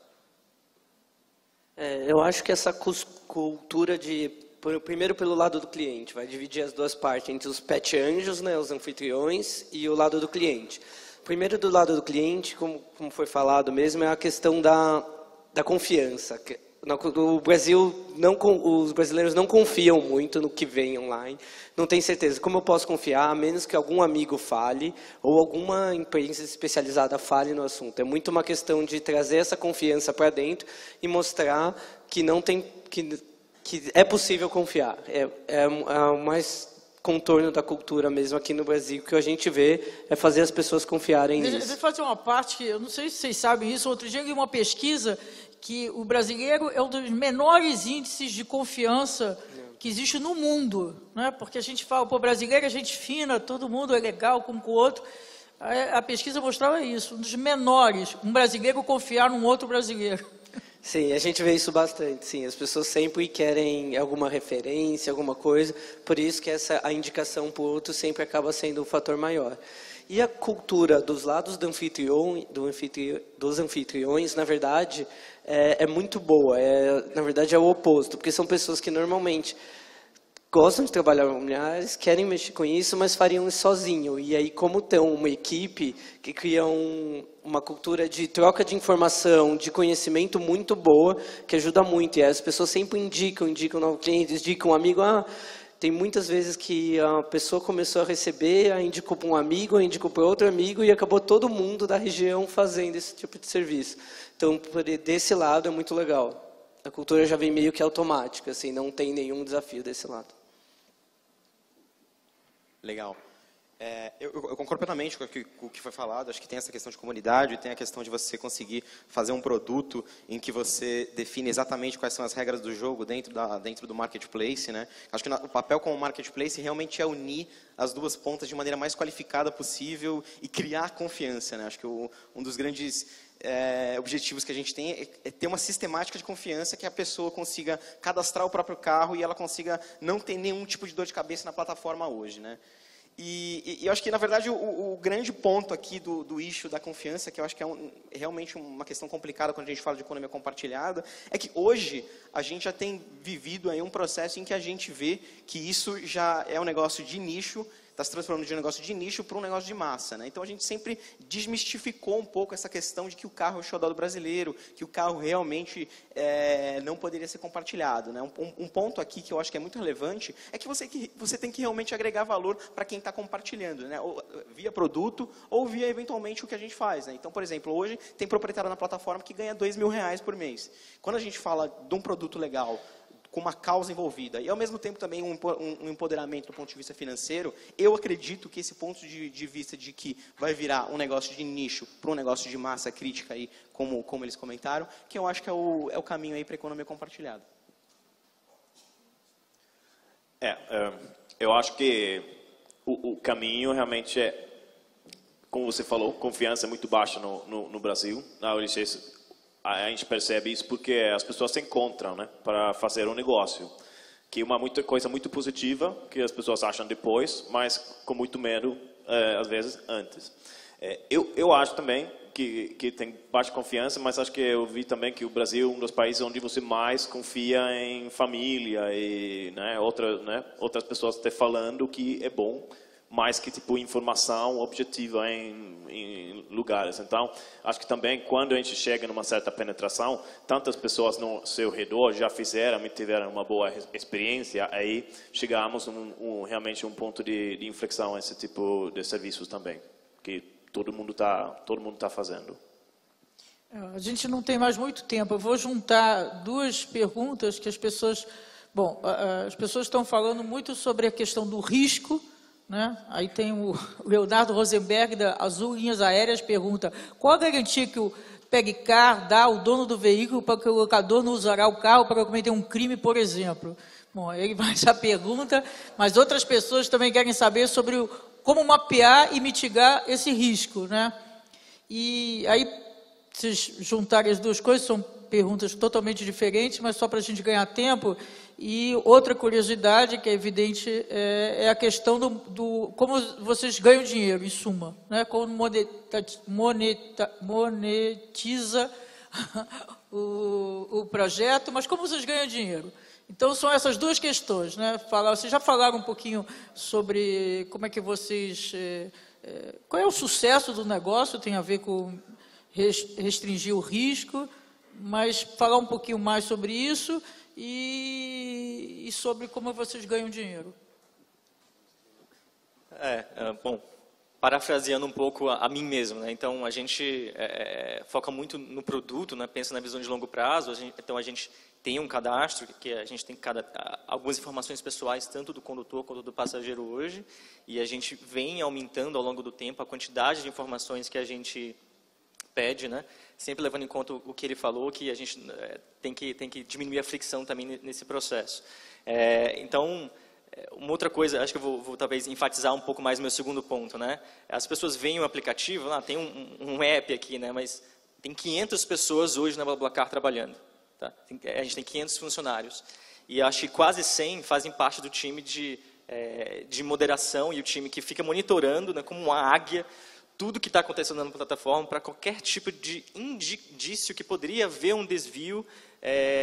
Eu acho que essa cultura primeiro pelo lado do cliente, vai dividir as 2 partes, entre os pet anjos, né, os anfitriões, e o lado do cliente. Primeiro, do lado do cliente, como foi falado mesmo, é a questão da confiança. No Brasil, os brasileiros não confiam muito no que vem online, não tem certeza. Como eu posso confiar, a menos que algum amigo fale, ou alguma empresa especializada fale no assunto? É muito uma questão de trazer essa confiança para dentro e mostrar que não tem, que é possível confiar. É o mais contorno da cultura mesmo aqui no Brasil, que a gente vê é fazer as pessoas confiarem nisso. Deixa eu fazer uma parte, que eu não sei se vocês sabem isso, outro dia eu li uma pesquisa que o brasileiro é um dos menores índices de confiança que existe no mundo, né? Porque a gente fala, pô, brasileiro é gente fina, todo mundo é legal com o outro. A pesquisa mostrava isso, um dos menores, um brasileiro confiar num outro brasileiro. Sim, a gente vê isso bastante, sim. As pessoas sempre querem alguma referência, alguma coisa, por isso que a indicação para o outro sempre acaba sendo um fator maior. E a cultura dos lados dos anfitriões, na verdade, é muito boa. Na verdade, é o oposto, porque são pessoas que normalmente gostam de trabalhar com mulheres, querem mexer com isso, mas fariam isso sozinho. E aí, como tem uma equipe que cria uma cultura de troca de informação, de conhecimento muito boa, que ajuda muito. E aí as pessoas sempre indicam novos clientes, indicam um amigo. Tem muitas vezes que a pessoa começou a receber, aí indicou para um amigo, aí indicou para outro amigo, e acabou todo mundo da região fazendo esse tipo de serviço. Então, desse lado é muito legal. A cultura já vem meio que automática, assim, não tem nenhum desafio desse lado. Legal. Eu concordo plenamente com o que foi falado. Acho que tem essa questão de comunidade, tem a questão de você conseguir fazer um produto em que você define exatamente quais são as regras do jogo dentro do marketplace, né? Acho que o papel como marketplace realmente é unir as 2 pontas de maneira mais qualificada possível e criar confiança, né? Acho que um dos grandes objetivos que a gente tem é ter uma sistemática de confiança, que a pessoa consiga cadastrar o próprio carro e ela consiga não ter nenhum tipo de dor de cabeça na plataforma hoje, né? E eu acho que, na verdade, o grande ponto aqui do issue da confiança, que eu acho que é realmente uma questão complicada quando a gente fala de economia compartilhada, é que hoje a gente já tem vivido aí um processo em que a gente vê que isso já é um negócio de nicho, está se transformando de um negócio de nicho para um negócio de massa, né? Então a gente sempre desmistificou um pouco essa questão de que o carro é o xodó do brasileiro, que o carro realmente não poderia ser compartilhado, né? Um ponto aqui que eu acho que é muito relevante é que você tem que realmente agregar valor para quem está compartilhando, né? Ou via produto ou via eventualmente o que a gente faz, né? Então, por exemplo, hoje tem proprietário na plataforma que ganha R$2.000 por mês. Quando a gente fala de um produto legal, com uma causa envolvida, e ao mesmo tempo também um empoderamento do ponto de vista financeiro, eu acredito que esse ponto de vista de que vai virar um negócio de nicho para um negócio de massa crítica, aí, como eles comentaram, que eu acho que é o caminho aí para a economia compartilhada. Eu acho que o caminho realmente é, como você falou, confiança muito baixa no Brasil. Na OLX, a gente percebe isso porque as pessoas se encontram, né, para fazer um negócio. Que é uma coisa muito positiva, que as pessoas acham depois, mas com muito medo, às vezes, antes. Eu acho também que tem baixa confiança, mas acho que eu vi também que o Brasil é um dos países onde você mais confia em família e, né, outras pessoas até falando que é bom, mais que tipo informação objetiva em lugares. Então, acho que também quando a gente chega numa certa penetração, tantas pessoas no seu redor já fizeram e tiveram uma boa experiência, aí chegamos realmente um ponto de inflexão esse tipo de serviços também, que todo mundo tá fazendo. A gente não tem mais muito tempo. Eu vou juntar duas perguntas que as pessoas... Bom, as pessoas estão falando muito sobre a questão do risco, né? Aí tem o Leonardo Rosenberg, da Azul Linhas Aéreas, pergunta: qual a garantia que o PegCar dá ao dono do veículo para que o locador não usará o carro para cometer um crime, por exemplo? Bom, ele faz a pergunta, mas outras pessoas também querem saber sobre como mapear e mitigar esse risco, né? E aí, se juntarem as duas coisas, são perguntas totalmente diferentes, mas só para a gente ganhar tempo. E outra curiosidade, que é evidente, é a questão do como vocês ganham dinheiro, em suma, né? Como monetiza o projeto, mas como vocês ganham dinheiro? Então, são essas duas questões, né? Vocês já falaram um pouquinho sobre como é que vocês... qual é o sucesso do negócio, tem a ver com restringir o risco, mas falar um pouquinho mais sobre isso e sobre como vocês ganham dinheiro. Bom, parafraseando um pouco a mim mesmo, né? Então, a gente foca muito no produto, né? Pensa na visão de longo prazo, então a gente tem um cadastro, que a gente tem algumas informações pessoais, tanto do condutor quanto do passageiro hoje, e a gente vem aumentando ao longo do tempo a quantidade de informações que a gente pede, né? Sempre levando em conta o que ele falou, que a gente tem que diminuir a fricção também nesse processo. Então, uma outra coisa, acho que eu vou talvez enfatizar um pouco mais meu segundo ponto, né? As pessoas veem o aplicativo, tem um app aqui, né? Mas tem 500 pessoas hoje na BlaBlaCar trabalhando. Tá? A gente tem 500 funcionários. E acho que quase 100 fazem parte do time de moderação e o time que fica monitorando, né, como uma águia, tudo que está acontecendo na plataforma, para qualquer tipo de indício que poderia haver um desvio,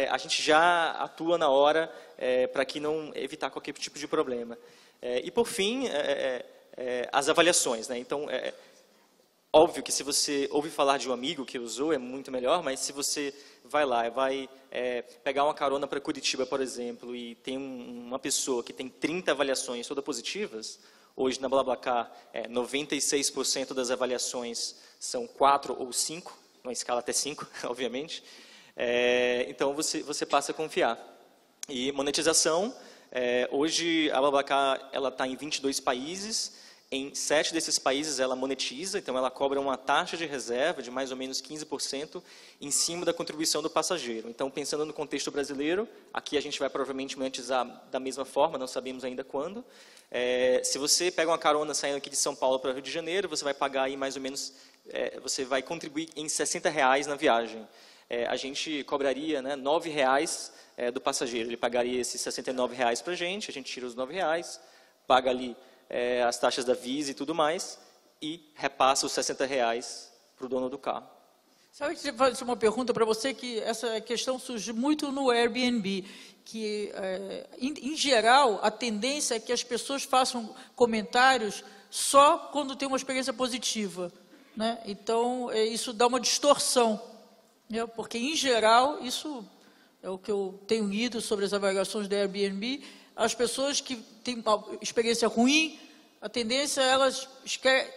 a gente já atua na hora para que não evitar qualquer tipo de problema. E, por fim, as avaliações, né? Então, óbvio que se você ouve falar de um amigo que usou, é muito melhor, mas se você vai lá, vai pegar uma carona para Curitiba, por exemplo, e tem uma pessoa que tem 30 avaliações todas positivas, hoje na BlaBlaCar, 96% das avaliações são 4 ou 5, numa escala até 5, obviamente. Então, você passa a confiar. E monetização, hoje a BlaBlaCar está em 22 países, em 7 desses países ela monetiza, então ela cobra uma taxa de reserva de mais ou menos 15% em cima da contribuição do passageiro. Então, pensando no contexto brasileiro, aqui a gente vai provavelmente monetizar da mesma forma, não sabemos ainda quando. Se você pega uma carona saindo aqui de São Paulo para Rio de Janeiro, você vai pagar aí mais ou menos, você vai contribuir em R$60 na viagem. A gente cobraria, né, R$9 do passageiro, ele pagaria esses R$69 para a gente tira os R$9, paga ali as taxas da Visa e tudo mais, e repassa os R$60 para o dono do carro. Sabe que fazer uma pergunta para você, que essa questão surge muito no Airbnb, que, em geral, a tendência é que as pessoas façam comentários só quando tem uma experiência positiva, né? Então, isso dá uma distorção, né? Porque, em geral, isso é o que eu tenho lido sobre as avaliações do Airbnb, as pessoas que têm uma experiência ruim, a tendência é elas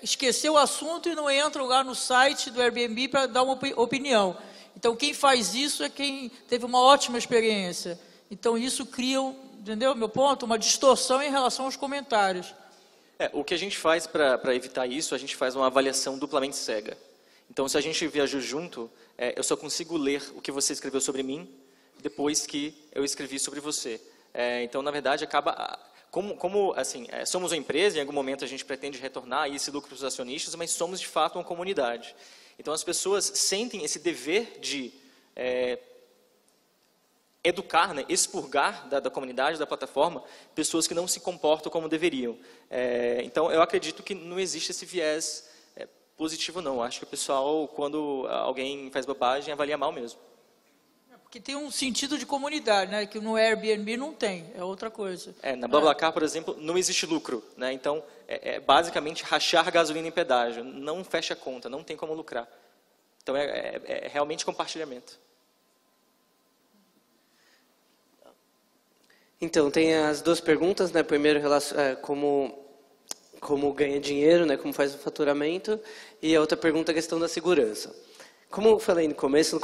esquecer o assunto e não entram lá no site do Airbnb para dar uma opinião. Então, quem faz isso é quem teve uma ótima experiência. Então, isso cria, entendeu meu ponto? Uma distorção em relação aos comentários. O que a gente faz para evitar isso, a gente faz uma avaliação duplamente cega. Então, se a gente viajou junto, eu só consigo ler o que você escreveu sobre mim depois que eu escrevi sobre você. Então, na verdade, acaba... Como assim, somos uma empresa, em algum momento a gente pretende retornar esse lucro para os acionistas, mas somos de fato uma comunidade. Então as pessoas sentem esse dever de educar, né, expurgar da comunidade, da plataforma, pessoas que não se comportam como deveriam. Então eu acredito que não existe esse viés positivo não. Acho que o pessoal, quando alguém faz bobagem, avalia mal mesmo. Porque tem um sentido de comunidade, né? Que no Airbnb não tem, é outra coisa. Na BlaBlaCar, por exemplo, não existe lucro, né? Então, basicamente rachar gasolina em pedágio, não fecha a conta, não tem como lucrar. Então, é realmente compartilhamento. Então, tem as duas perguntas, né? Primeiro, como ganha dinheiro, né? Como faz o faturamento, e a outra pergunta é a questão da segurança. Como eu falei no começo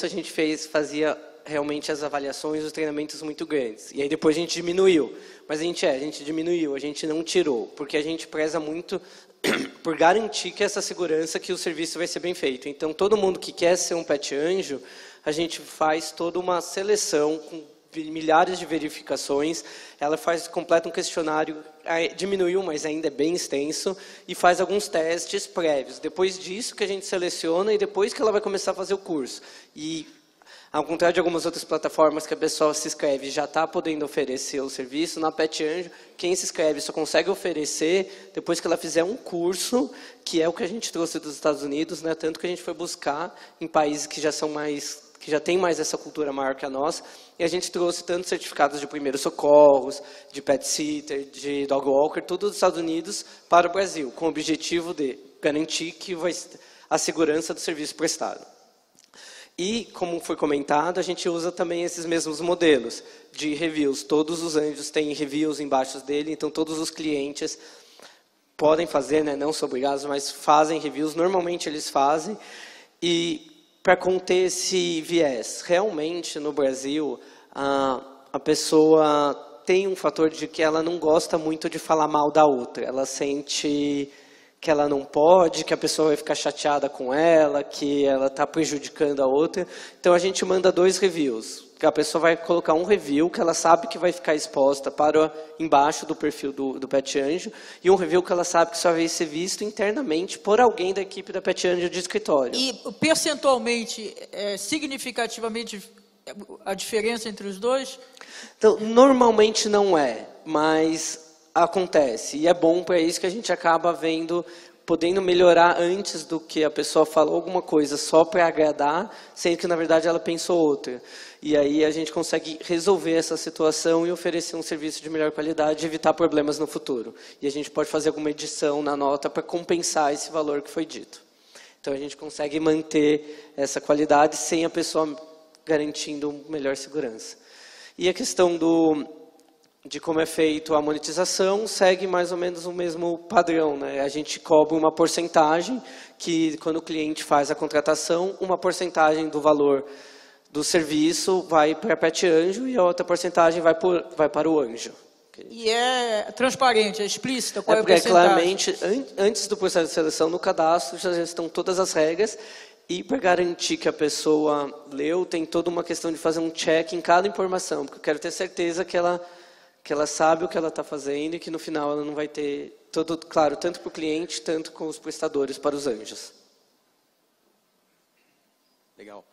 a gente fazia realmente as avaliações, os treinamentos muito grandes. E aí depois a gente diminuiu. Mas a gente diminuiu, a gente não tirou. Porque a gente preza muito por garantir que essa segurança, que o serviço vai ser bem feito. Então, todo mundo que quer ser um pet anjo, a gente faz toda uma seleção com milhares de verificações, ela completa um questionário, diminuiu, mas ainda é bem extenso, e faz alguns testes prévios. Depois disso que a gente seleciona e depois que ela vai começar a fazer o curso. E, ao contrário de algumas outras plataformas que a pessoa se inscreve e já está podendo oferecer o serviço, na Pet Anjo, quem se inscreve só consegue oferecer depois que ela fizer um curso, que é o que a gente trouxe dos Estados Unidos, né? Tanto que a gente foi buscar em países que já tem mais essa cultura maior que a nossa, e a gente trouxe tanto certificados de primeiros socorros, de pet sitter, de dog walker, tudo dos Estados Unidos para o Brasil, com o objetivo de garantir que a segurança do serviço prestado. E, como foi comentado, a gente usa também esses mesmos modelos de reviews. Todos os anjos têm reviews embaixo dele, então todos os clientes podem fazer, né, não são obrigados, mas fazem reviews, normalmente eles fazem, e para conter esse viés. Realmente, no Brasil, a pessoa tem um fator de que ela não gosta muito de falar mal da outra. Ela sente que ela não pode, que a pessoa vai ficar chateada com ela, que ela está prejudicando a outra. Então, a gente manda 2 reviews. A pessoa vai colocar um review que ela sabe que vai ficar exposta para embaixo do perfil do Pet Anjo, e um review que ela sabe que só vai ser visto internamente por alguém da equipe da Pet Anjo de escritório. E percentualmente, significativamente, a diferença entre os dois? Então, normalmente não é, mas acontece. E é bom para isso que a gente acaba podendo melhorar antes do que a pessoa falou alguma coisa só para agradar, sendo que, na verdade, ela pensou outra. E aí a gente consegue resolver essa situação e oferecer um serviço de melhor qualidade e evitar problemas no futuro. E a gente pode fazer alguma edição na nota para compensar esse valor que foi dito. Então, a gente consegue manter essa qualidade sem a pessoa garantindo melhor segurança. E a questão de como é feito a monetização segue mais ou menos o mesmo padrão, né? A gente cobra uma porcentagem que, quando o cliente faz a contratação, uma porcentagem do valor do serviço vai para a Pet Anjo e a outra porcentagem vai para o anjo. E é transparente, é explícita? Qual é a porque porcentagem? Claramente, antes do processo de seleção, no cadastro, já estão todas as regras. E para garantir que a pessoa leu, tem toda uma questão de fazer um check em cada informação. Porque eu quero ter certeza que ela sabe o que ela está fazendo e que no final ela não vai ter tudo claro, tanto para o cliente, tanto com os prestadores para os anjos. Legal.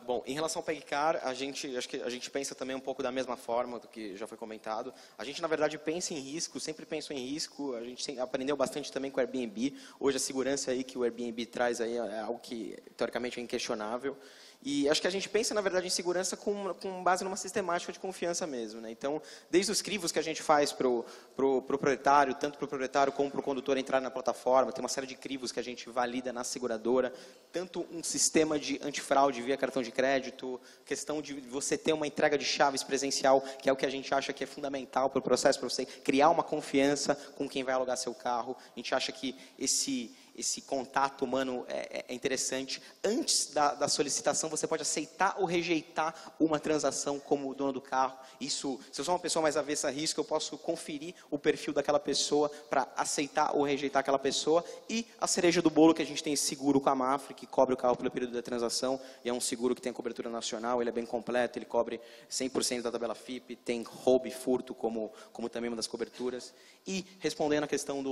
Bom, em relação ao PegCar, acho que a gente pensa também um pouco da mesma forma do que já foi comentado. A gente, na verdade, pensa em risco, sempre pensou em risco. A gente aprendeu bastante também com o Airbnb. Hoje, a segurança aí que o Airbnb traz aí é algo que, teoricamente, é inquestionável. E acho que a gente pensa, na verdade, em segurança com base numa sistemática de confiança mesmo, né? Então, desde os crivos que a gente faz para o proprietário, tanto para o proprietário como para o condutor entrar na plataforma, tem uma série de crivos que a gente valida na seguradora, tanto um sistema de antifraude via cartão de crédito, questão de você ter uma entrega de chaves presencial, que é o que a gente acha que é fundamental para o processo, para você criar uma confiança com quem vai alugar seu carro. A gente acha que esse contato humano é interessante. Antes da solicitação, você pode aceitar ou rejeitar uma transação como dono do carro. Isso, se eu sou uma pessoa mais avessa a risco, eu posso conferir o perfil daquela pessoa para aceitar ou rejeitar aquela pessoa. E a cereja do bolo, que a gente tem esse seguro com a Mafre, que cobre o carro pelo período da transação. E é um seguro que tem cobertura nacional, ele é bem completo, ele cobre 100% da tabela FIP, tem roubo e furto como também uma das coberturas. E respondendo à questão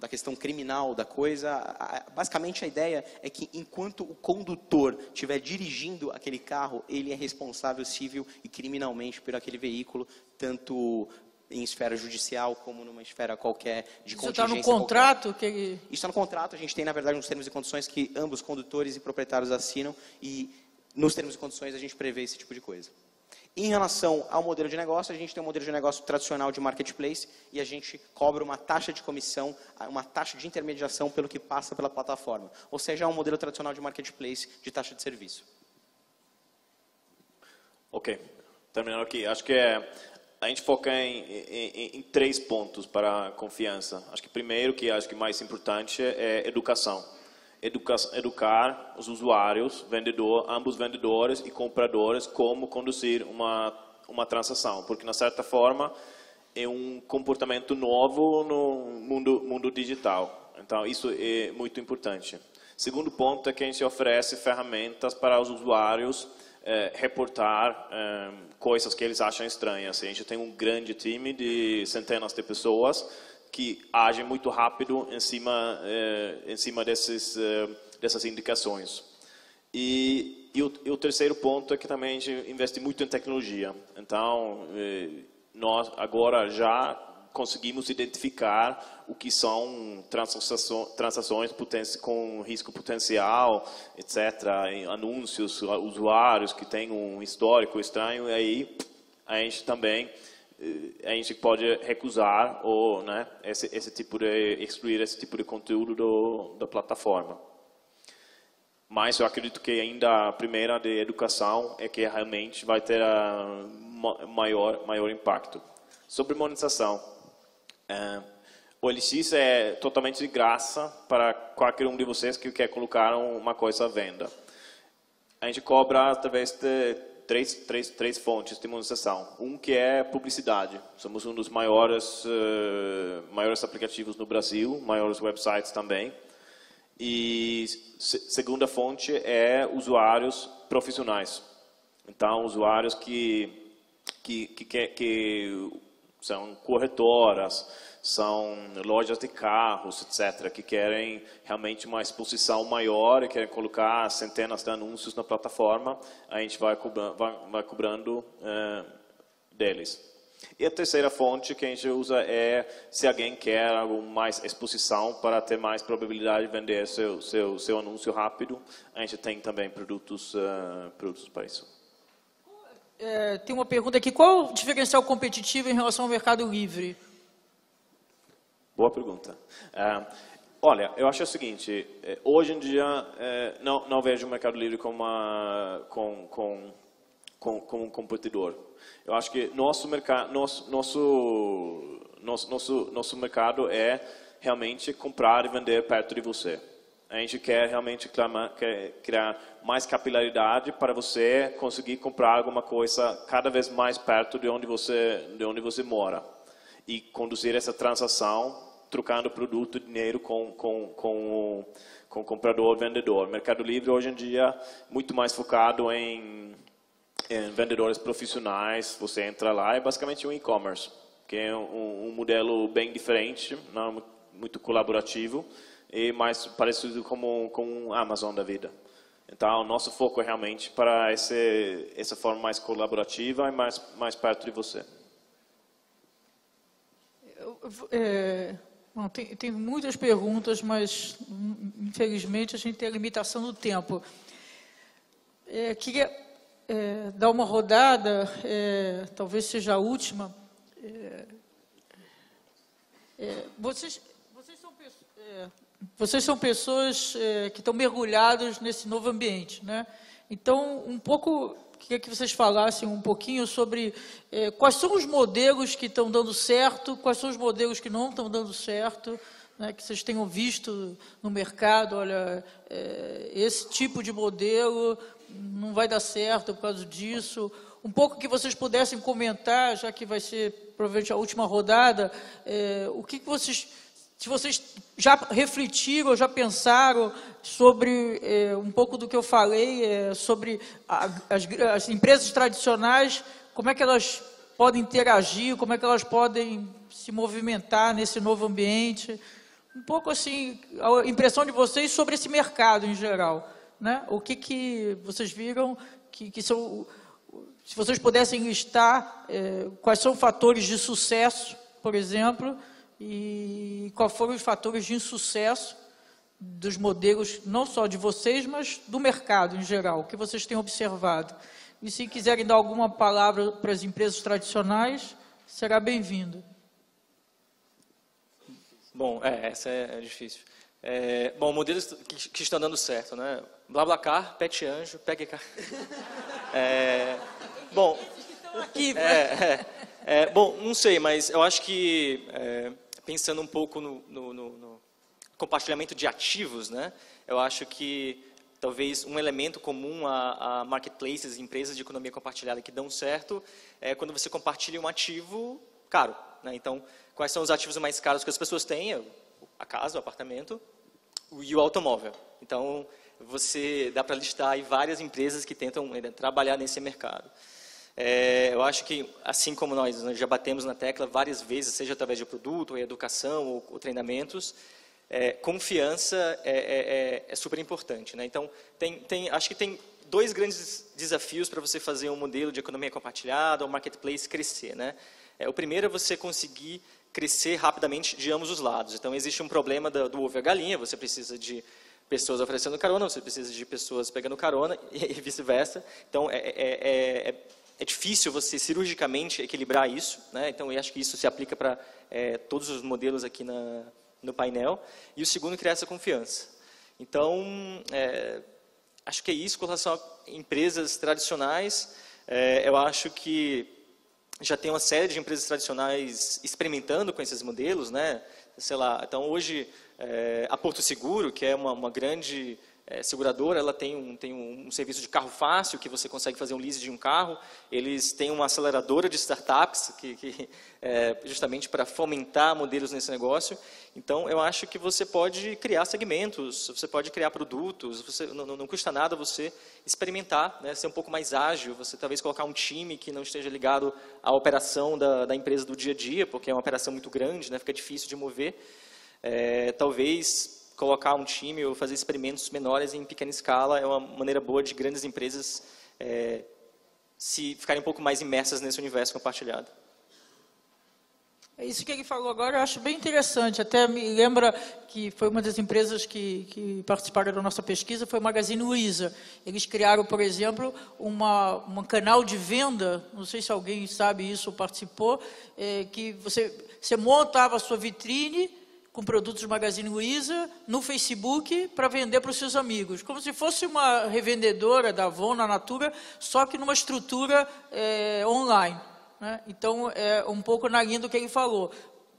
da questão criminal da coisa, basicamente a ideia é que enquanto o condutor estiver dirigindo aquele carro, ele é responsável civil e criminalmente por aquele veículo, tanto em esfera judicial como numa esfera qualquer de contingência. Isso está no contrato? Isso está no contrato, a gente tem na verdade uns termos e condições que ambos condutores e proprietários assinam e nos termos e condições a gente prevê esse tipo de coisa. Em relação ao modelo de negócio, a gente tem um modelo de negócio tradicional de marketplace e a gente cobra uma taxa de comissão, uma taxa de intermediação pelo que passa pela plataforma. Ou seja, é um modelo tradicional de marketplace de taxa de serviço. Ok, terminando aqui. Acho que a gente foca em 3 pontos para a confiança. Acho que primeiro, que acho que mais importante, é educação. Educar os usuários, ambos vendedores e compradores, como conduzir uma transação, porque, na certa forma, é um comportamento novo no mundo digital. Então, isso é muito importante. Segundo ponto é que a gente oferece ferramentas para os usuários reportar coisas que eles acham estranhas. A gente tem um grande time de centenas de pessoas que agem muito rápido em cima dessas indicações. E o terceiro ponto é que também a gente investe muito em tecnologia. Então, nós agora já conseguimos identificar o que são transações com risco potencial, etc., em anúncios, usuários que têm um histórico estranho, e aí a gente também pode recusar ou, né, excluir esse tipo de conteúdo da plataforma. Mas eu acredito que ainda a primeira de educação é que realmente vai ter maior impacto. Sobre monetização, o OLX é totalmente de graça para qualquer um de vocês que quer colocar uma coisa à venda. A gente cobra através de três fontes de monetização. Um que é publicidade. Somos um dos maiores aplicativos no Brasil, maiores websites também. E segunda fonte é usuários profissionais. Então, usuários que são corretoras, são lojas de carros, etc., que querem realmente uma exposição maior e querem colocar centenas de anúncios na plataforma, a gente vai cobrando deles. E a terceira fonte que a gente usa é se alguém quer mais exposição para ter mais probabilidade de vender seu anúncio rápido, a gente tem também produtos para isso. Tem uma pergunta aqui, qual o diferencial competitivo em relação ao Mercado Livre? Boa pergunta. Olha, eu acho o seguinte, hoje em dia não vejo o Mercado Livre como um competidor. Eu acho que nosso mercado é realmente comprar e vender perto de você. A gente quer realmente criar mais capilaridade para você conseguir comprar alguma coisa cada vez mais perto de onde você mora. E conduzir essa transação, trocando produto, dinheiro com o comprador, vendedor. Mercado Livre, hoje em dia, muito mais focado em vendedores profissionais. Você entra lá, é basicamente um e-commerce, que é um modelo bem diferente, não muito colaborativo, e mais parecido com um Amazon da vida. Então, nosso foco é realmente para essa forma mais colaborativa e mais perto de você. Bom, tem muitas perguntas, mas infelizmente a gente tem a limitação do tempo. Queria dar uma rodada, talvez seja a última. Vocês são pessoas que estão mergulhados nesse novo ambiente, né? Então, queria que vocês falassem um pouquinho sobre quais são os modelos que estão dando certo, quais são os modelos que não estão dando certo, né, que vocês tenham visto no mercado. Olha, esse tipo de modelo não vai dar certo por causa disso. Um pouco que vocês pudessem comentar, já que vai ser provavelmente a última rodada, o que vocês, se vocês já refletiram, já pensaram sobre um pouco do que eu falei, sobre as empresas tradicionais, como é que elas podem interagir, como é que elas podem se movimentar nesse novo ambiente. Um pouco assim, a impressão de vocês sobre esse mercado em geral, né? O que vocês viram que são, se vocês pudessem listar quais são fatores de sucesso, por exemplo, e quais foram os fatores de insucesso dos modelos, não só de vocês, mas do mercado em geral, o que vocês têm observado. E se quiserem dar alguma palavra para as empresas tradicionais, será bem-vindo. Bom, essa é difícil. Bom, modelos que estão dando certo, né? BlaBlaCar, PetAnjo, PegCar. Bom, bom, não sei, mas eu acho que pensando um pouco no compartilhamento de ativos, né? Eu acho que talvez um elemento comum a marketplaces, empresas de economia compartilhada que dão certo, é quando você compartilha um ativo caro, né? Então, quais são os ativos mais caros que as pessoas têm? A casa, o apartamento e o automóvel. Então, dá para listar aí várias empresas que tentam trabalhar nesse mercado. Eu acho que, assim como nós já batemos na tecla várias vezes, seja através de produto, ou educação, ou treinamentos, confiança é super importante, né? Então, acho que tem dois grandes desafios para você fazer um modelo de economia compartilhada, ou marketplace crescer, né? O primeiro é você conseguir crescer rapidamente de ambos os lados. Então, existe um problema do ovo e a galinha, você precisa de pessoas oferecendo carona, você precisa de pessoas pegando carona, e vice-versa. Então, é difícil você cirurgicamente equilibrar isso, né? Então, eu acho que isso se aplica para todos os modelos aqui no painel. E o segundo, criar essa confiança. Então, acho que é isso com relação a empresas tradicionais. Eu acho que já tem uma série de empresas tradicionais experimentando com esses modelos, né? Sei lá, então hoje a Porto Seguro, que é uma grande seguradora, ela tem um serviço de carro fácil, que você consegue fazer um lease de um carro. Eles têm uma aceleradora de startups, justamente para fomentar modelos nesse negócio. Então, eu acho que você pode criar segmentos, você pode criar produtos, não custa nada você experimentar, né, ser um pouco mais ágil, você talvez colocar um time que não esteja ligado à operação da empresa do dia a dia, porque é uma operação muito grande, né, fica difícil de mover. Talvez colocar um time ou fazer experimentos menores em pequena escala é uma maneira boa de grandes empresas se ficarem um pouco mais imersas nesse universo compartilhado. Isso que ele falou agora eu acho bem interessante. Até me lembra que foi uma das empresas que participaram da nossa pesquisa, foi o Magazine Luiza. Eles criaram, por exemplo, um canal de venda, não sei se alguém sabe isso ou participou, que você montava a sua vitrine com produtos do Magazine Luiza no Facebook para vender para os seus amigos, como se fosse uma revendedora da Avon, na Natura, só que numa estrutura online, né? Então, é um pouco na linha do que ele falou.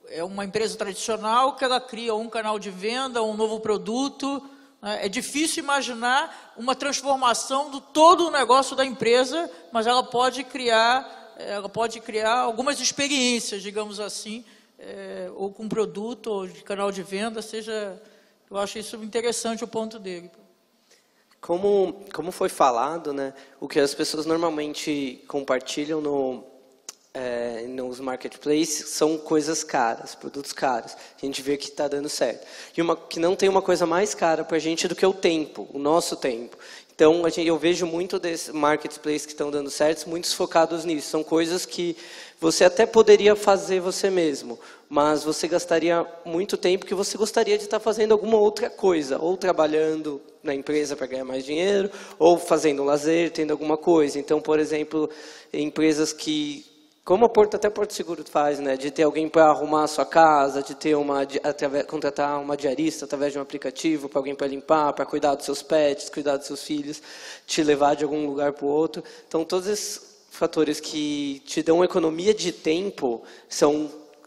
É uma empresa tradicional que ela cria um canal de venda, um novo produto, né? É difícil imaginar uma transformação do todo o negócio da empresa, mas ela pode criar algumas experiências, digamos assim, ou com produto, ou de canal de venda, eu acho isso interessante o ponto dele. Como foi falado, né, o que as pessoas normalmente compartilham nos marketplaces são coisas caras, produtos caros. A gente vê que está dando certo. E que não tem uma coisa mais cara para a gente do que o tempo, o nosso tempo. Então, eu vejo muito desses marketplaces que estão dando certo, muitos focados nisso. São coisas que você até poderia fazer você mesmo, mas você gastaria muito tempo que você gostaria de estar fazendo alguma outra coisa, ou trabalhando na empresa para ganhar mais dinheiro, ou fazendo um lazer, tendo alguma coisa. Então, por exemplo, empresas que, como até Porto Seguro faz, né, de ter alguém para arrumar a sua casa, de ter contratar uma diarista através de um aplicativo, para alguém para limpar, para cuidar dos seus pets, cuidar dos seus filhos, te levar de algum lugar para o outro. Então, todos esses fatores que te dão economia de tempo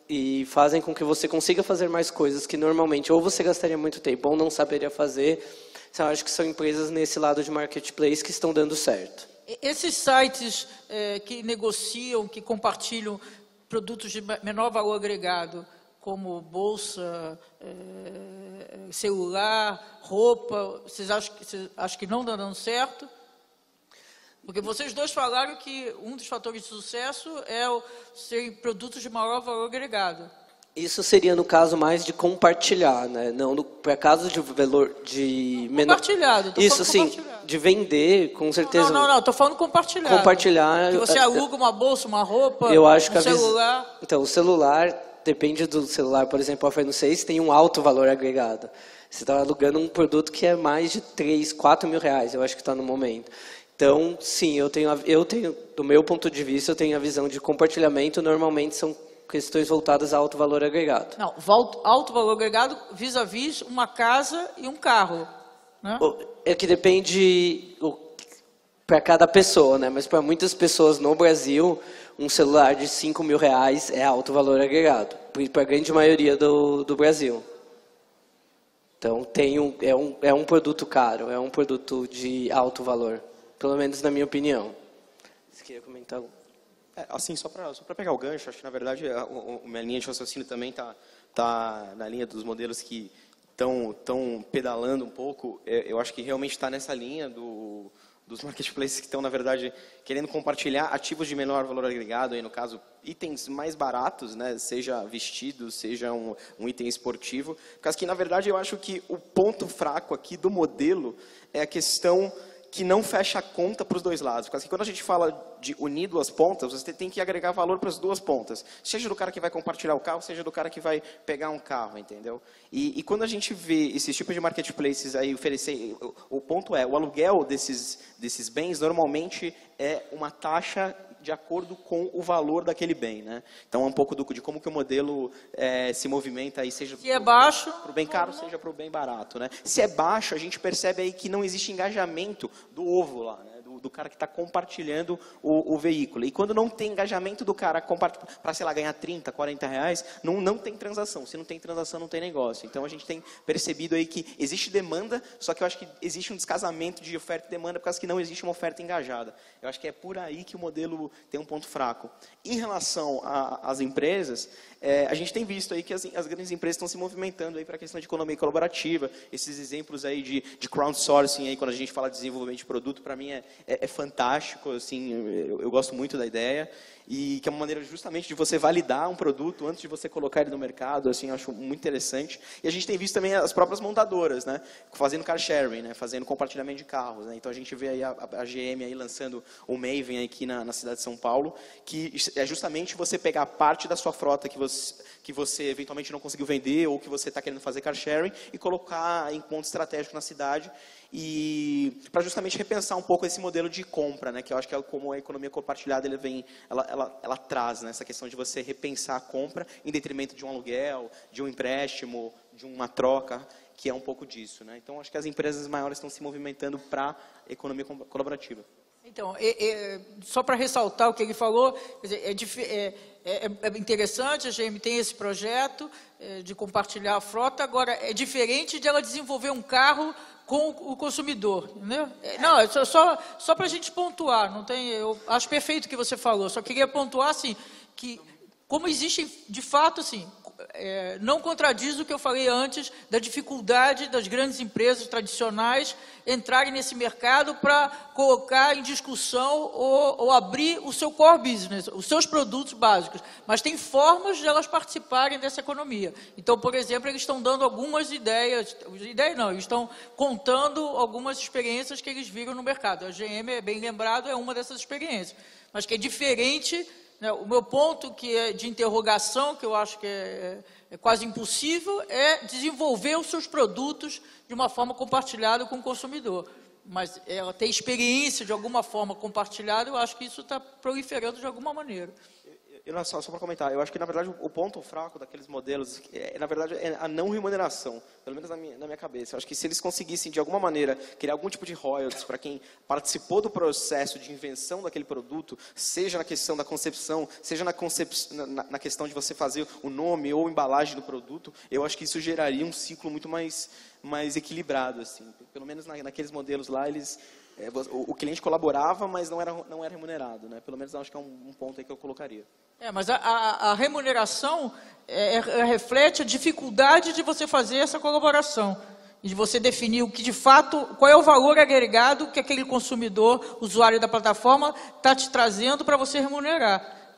e fazem com que você consiga fazer mais coisas que normalmente ou você gastaria muito tempo ou não saberia fazer. Então, eu acho que são empresas nesse lado de marketplace que estão dando certo. Esses sites que negociam, que compartilham produtos de menor valor agregado, como bolsa, celular, roupa, vocês acham que não está dando certo? Porque vocês dois falaram que um dos fatores de sucesso é serem produtos de maior valor agregado. Isso seria no caso mais de compartilhar, né? Não para caso de valor de menor. Compartilhado. Isso sim, de vender, com certeza. Não. Estou falando compartilhado. Compartilhar. Que você aluga uma bolsa, uma roupa, eu acho que um celular. Então, o celular depende do celular. Por exemplo, o iPhone 6 tem um alto valor agregado. Você está alugando um produto que é mais de 3, 4 mil reais. Eu acho que está no momento. Então, sim, eu tenho, do meu ponto de vista, eu tenho a visão de compartilhamento. Normalmente são questões voltadas a alto valor agregado. Não, alto valor agregado vis-à-vis uma casa e um carro, né? É que depende para cada pessoa, né? Mas para muitas pessoas no Brasil, um celular de 5 mil reais é alto valor agregado. Para a grande maioria do Brasil. Então, é um produto caro, é um produto de alto valor. Pelo menos na minha opinião. Você queria comentar algo? Assim, só para pegar o gancho, acho que, na verdade, minha linha de raciocínio também tá na linha dos modelos que estão pedalando um pouco. Eu acho que realmente está nessa linha dos marketplaces que estão, na verdade, querendo compartilhar ativos de menor valor agregado, aí, no caso, itens mais baratos, né, seja vestidos, seja um item esportivo. Porque, que, na verdade, eu acho que o ponto fraco aqui do modelo é a questão que não fecha a conta para os dois lados. Porque quando a gente fala de unir duas pontas, você tem que agregar valor para as duas pontas. Seja do cara que vai compartilhar o carro, seja do cara que vai pegar um carro, entendeu? E quando a gente vê esse tipo de marketplaces aí oferecer, o ponto é, o aluguel desses bens normalmente é uma taxa de acordo com o valor daquele bem, né? Então é um pouco de como que o modelo se movimenta aí, seja se é baixo, para o bem caro, seja para o bem barato, né? Se é baixo, a gente percebe aí que não existe engajamento do ovo lá, né? Do cara que está compartilhando o veículo. E quando não tem engajamento do cara para, sei lá, ganhar 30, 40 reais, não tem transação. Se não tem transação, não tem negócio. Então, a gente tem percebido aí que existe demanda, só que eu acho que existe um descasamento de oferta e demanda, por causa que não existe uma oferta engajada. Eu acho que é por aí que o modelo tem um ponto fraco. Em relação às empresas, a gente tem visto aí que as grandes empresas estão se movimentando aí para a questão de economia colaborativa. Esses exemplos aí de crowdsourcing, aí, quando a gente fala de desenvolvimento de produto, para mim é fantástico, assim, eu gosto muito da ideia, e que é uma maneira justamente de você validar um produto antes de você colocar ele no mercado, assim, eu acho muito interessante. E a gente tem visto também as próprias montadoras, né, fazendo car sharing, né, fazendo compartilhamento de carros, né. Então a gente vê aí a GM aí lançando o Maven aqui na cidade de São Paulo, que é justamente você pegar parte da sua frota que você eventualmente não conseguiu vender ou que você está querendo fazer car sharing e colocar em ponto estratégico na cidade, e para justamente repensar um pouco esse modelo de compra, né, que eu acho que é como a economia compartilhada ela traz, né, essa questão de você repensar a compra em detrimento de um aluguel, de um empréstimo, de uma troca, que é um pouco disso, né? Então acho que as empresas maiores estão se movimentando para a economia colaborativa. Então, só para ressaltar o que ele falou, quer dizer, é interessante, a GM tem esse projeto de compartilhar a frota, agora é diferente de ela desenvolver um carro com o consumidor, né? Não, é só para a gente pontuar, não tem, eu acho perfeito o que você falou, só queria pontuar assim, que como existem, de fato, assim, não contradiz o que eu falei antes da dificuldade das grandes empresas tradicionais entrarem nesse mercado para colocar em discussão ou abrir o seu core business, os seus produtos básicos. Mas tem formas de elas participarem dessa economia. Então, por exemplo, eles estão dando algumas ideias não, eles estão contando algumas experiências que eles viram no mercado. A GM, é bem lembrado, é uma dessas experiências, mas que é diferente. O meu ponto que é de interrogação, que eu acho que é quase impossível, é desenvolver os seus produtos de uma forma compartilhada com o consumidor. Mas ela ter experiência de alguma forma compartilhada, eu acho que isso está proliferando de alguma maneira. Só para comentar, eu acho que, na verdade, o ponto fraco daqueles modelos, na verdade, é a não remuneração, pelo menos na minha cabeça. Eu acho que se eles conseguissem, de alguma maneira, criar algum tipo de royalties para quem participou do processo de invenção daquele produto, seja na questão da concepção, seja na questão de você fazer o nome ou embalagem do produto, eu acho que isso geraria um ciclo muito mais equilibrado, assim. Pelo menos naqueles modelos lá, o cliente colaborava, mas não era remunerado, né? Pelo menos eu acho que é um ponto aí que eu colocaria. Mas a remuneração reflete a dificuldade de você fazer essa colaboração, e de você definir o que de fato, qual é o valor agregado que aquele consumidor, usuário da plataforma, está te trazendo para você remunerar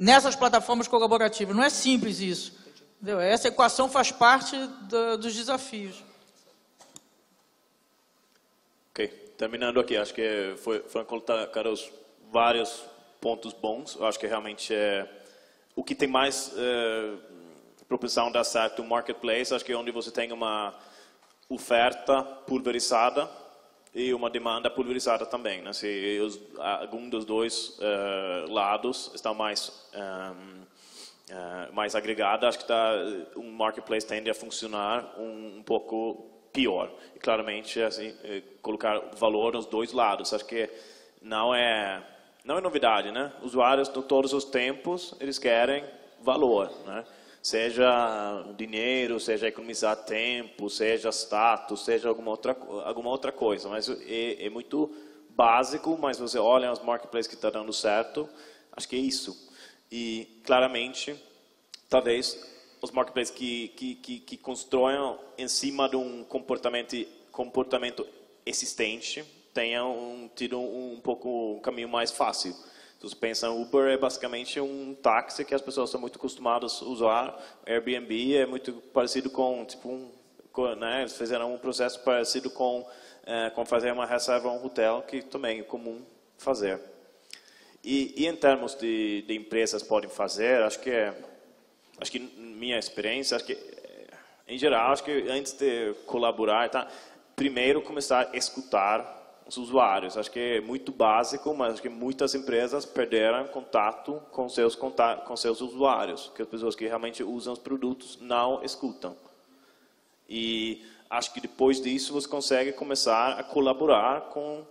nessas plataformas colaborativas. Não é simples isso. Entendeu? Essa equação faz parte dos desafios. Ok, terminando aqui, acho que foram colocados vários pontos bons. Eu acho que realmente o que tem mais propensão a dar certo o marketplace, acho que é onde você tem uma oferta pulverizada e uma demanda pulverizada também, né? Se algum dos dois lados está mais agregado, acho que um marketplace tende a funcionar um pouco pior. E claramente, assim, colocar valor nos dois lados. Acho que não é novidade, né? Usuários, de todos os tempos, eles querem valor, né? Seja dinheiro, seja economizar tempo, seja status, seja alguma outra coisa. Mas é muito básico, mas você olha os marketplaces que estão dando certo, acho que é isso. E, claramente, talvez os marketplaces que constroem em cima de um comportamento existente tenham tido um pouco um caminho mais fácil. Então, você pensa, Uber é basicamente um táxi que as pessoas são muito acostumadas a usar. Airbnb é muito parecido com, né, eles fizeram um processo parecido com fazer uma reserva a um hotel, que também é comum fazer. E em termos de empresas podem fazer, acho que minha experiência, acho que em geral, acho que antes de colaborar, primeiro começar a escutar os usuários. Acho que é muito básico, mas acho que muitas empresas perderam contato com seus usuários, que as pessoas que realmente usam os produtos não escutam. E acho que depois disso você consegue começar a colaborar com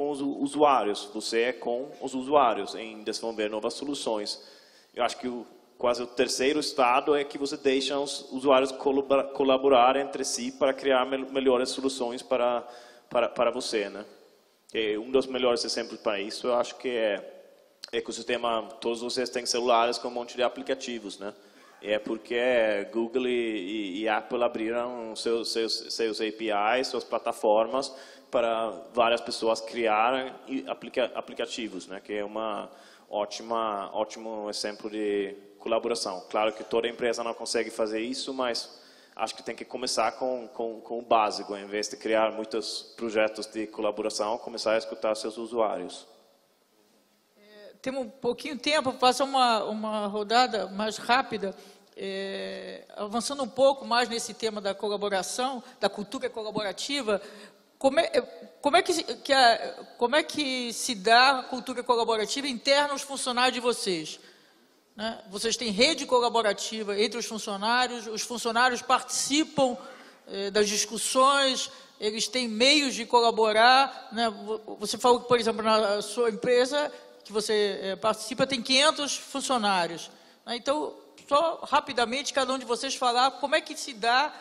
os usuários. Você é com os usuários em desenvolver novas soluções. Eu acho que quase o terceiro estado é que você deixa os usuários colaborar entre si para criar melhores soluções para você, né? E um dos melhores exemplos para isso, eu acho que é ecossistema. Todos vocês têm celulares com um monte de aplicativos, né? É porque Google e Apple abriram seus APIs, suas plataformas para várias pessoas criarem aplicativos, né? Que é ótimo exemplo de colaboração. Claro que toda empresa não consegue fazer isso, mas acho que tem que começar com o básico, em vez de criar muitos projetos de colaboração, começar a escutar seus usuários. Temos um pouquinho de tempo, faça uma rodada mais rápida, avançando um pouco mais nesse tema da colaboração, da cultura colaborativa. Como é que se dá a cultura colaborativa interna aos funcionários de vocês? Né? Vocês têm rede colaborativa entre os funcionários participam das discussões, eles têm meios de colaborar. Né? Você falou que, por exemplo, na sua empresa que você participa tem 500 funcionários. Né? Então, só rapidamente, cada um de vocês falar como é que se dá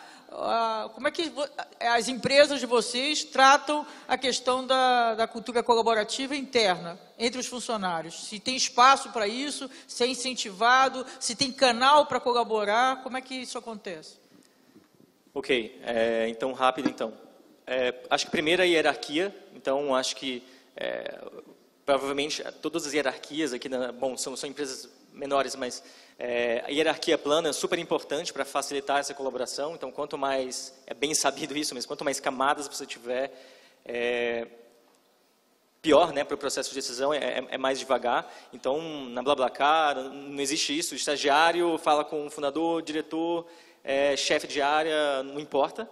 como é que as empresas de vocês tratam a questão da cultura colaborativa interna entre os funcionários? Se tem espaço para isso, se é incentivado, se tem canal para colaborar, como é que isso acontece? Ok, então rápido então. Acho que primeiro a hierarquia, então acho que provavelmente todas as hierarquias aqui, bom, são empresas menores, mas a hierarquia plana é super importante para facilitar essa colaboração. Então, quanto mais, é bem sabido isso, mas quanto mais camadas você tiver, pior, né, para o processo de decisão, é mais devagar. Então, na BlaBlaCar, não existe isso. O estagiário fala com o fundador, diretor, chefe de área, não importa.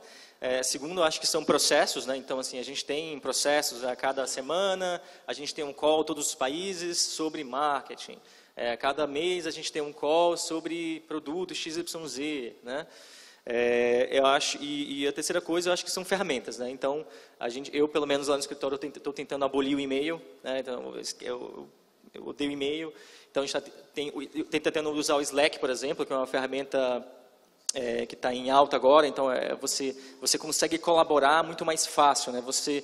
Segundo, acho que são processos, né? Então, assim, a gente tem processos a cada semana, a gente tem um call todos os países sobre marketing. Cada mês a gente tem um call sobre produto XYZ, né? Eu acho, e a terceira coisa, eu acho que são ferramentas, né? Então, eu pelo menos lá no escritório estou tentando abolir o e-mail, né? Então, eu odeio e-mail. Então, a gente está tentando usar o Slack, por exemplo, que é uma ferramenta que está em alta agora. Então, você consegue colaborar muito mais fácil, né? Você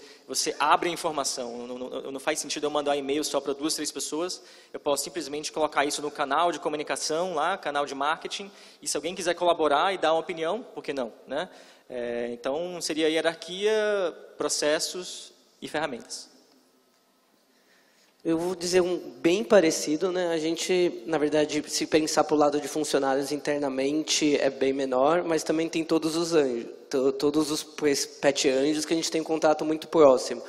abre a informação. Não faz sentido eu mandar e-mail só para 2, 3 pessoas. Eu posso simplesmente colocar isso no canal de comunicação, lá, canal de marketing, e se alguém quiser colaborar e dar uma opinião, por que não, né? Então, seria hierarquia, processos e ferramentas. Eu vou dizer um bem parecido, né? A gente, na verdade, se pensar para o lado de funcionários internamente, é bem menor, mas também tem todos os anjos, todos os pet anjos que a gente tem um contato muito próximo.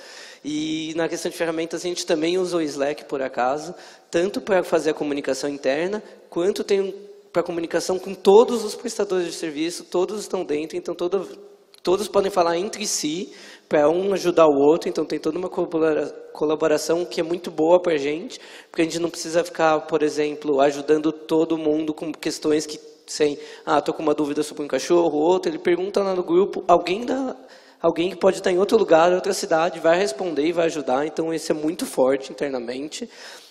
E na questão de ferramentas, a gente também usa o Slack, por acaso, tanto para fazer a comunicação interna, quanto tem para comunicação com todos os prestadores de serviço, todos estão dentro, então todos podem falar entre si, para um ajudar o outro. Então tem toda uma colaboração que é muito boa para a gente, porque a gente não precisa ficar, por exemplo, ajudando todo mundo com questões que, estou com uma dúvida sobre um cachorro, outro, ele pergunta lá no grupo, alguém que pode estar em outro lugar, outra cidade, vai responder e vai ajudar. Então esse é muito forte internamente.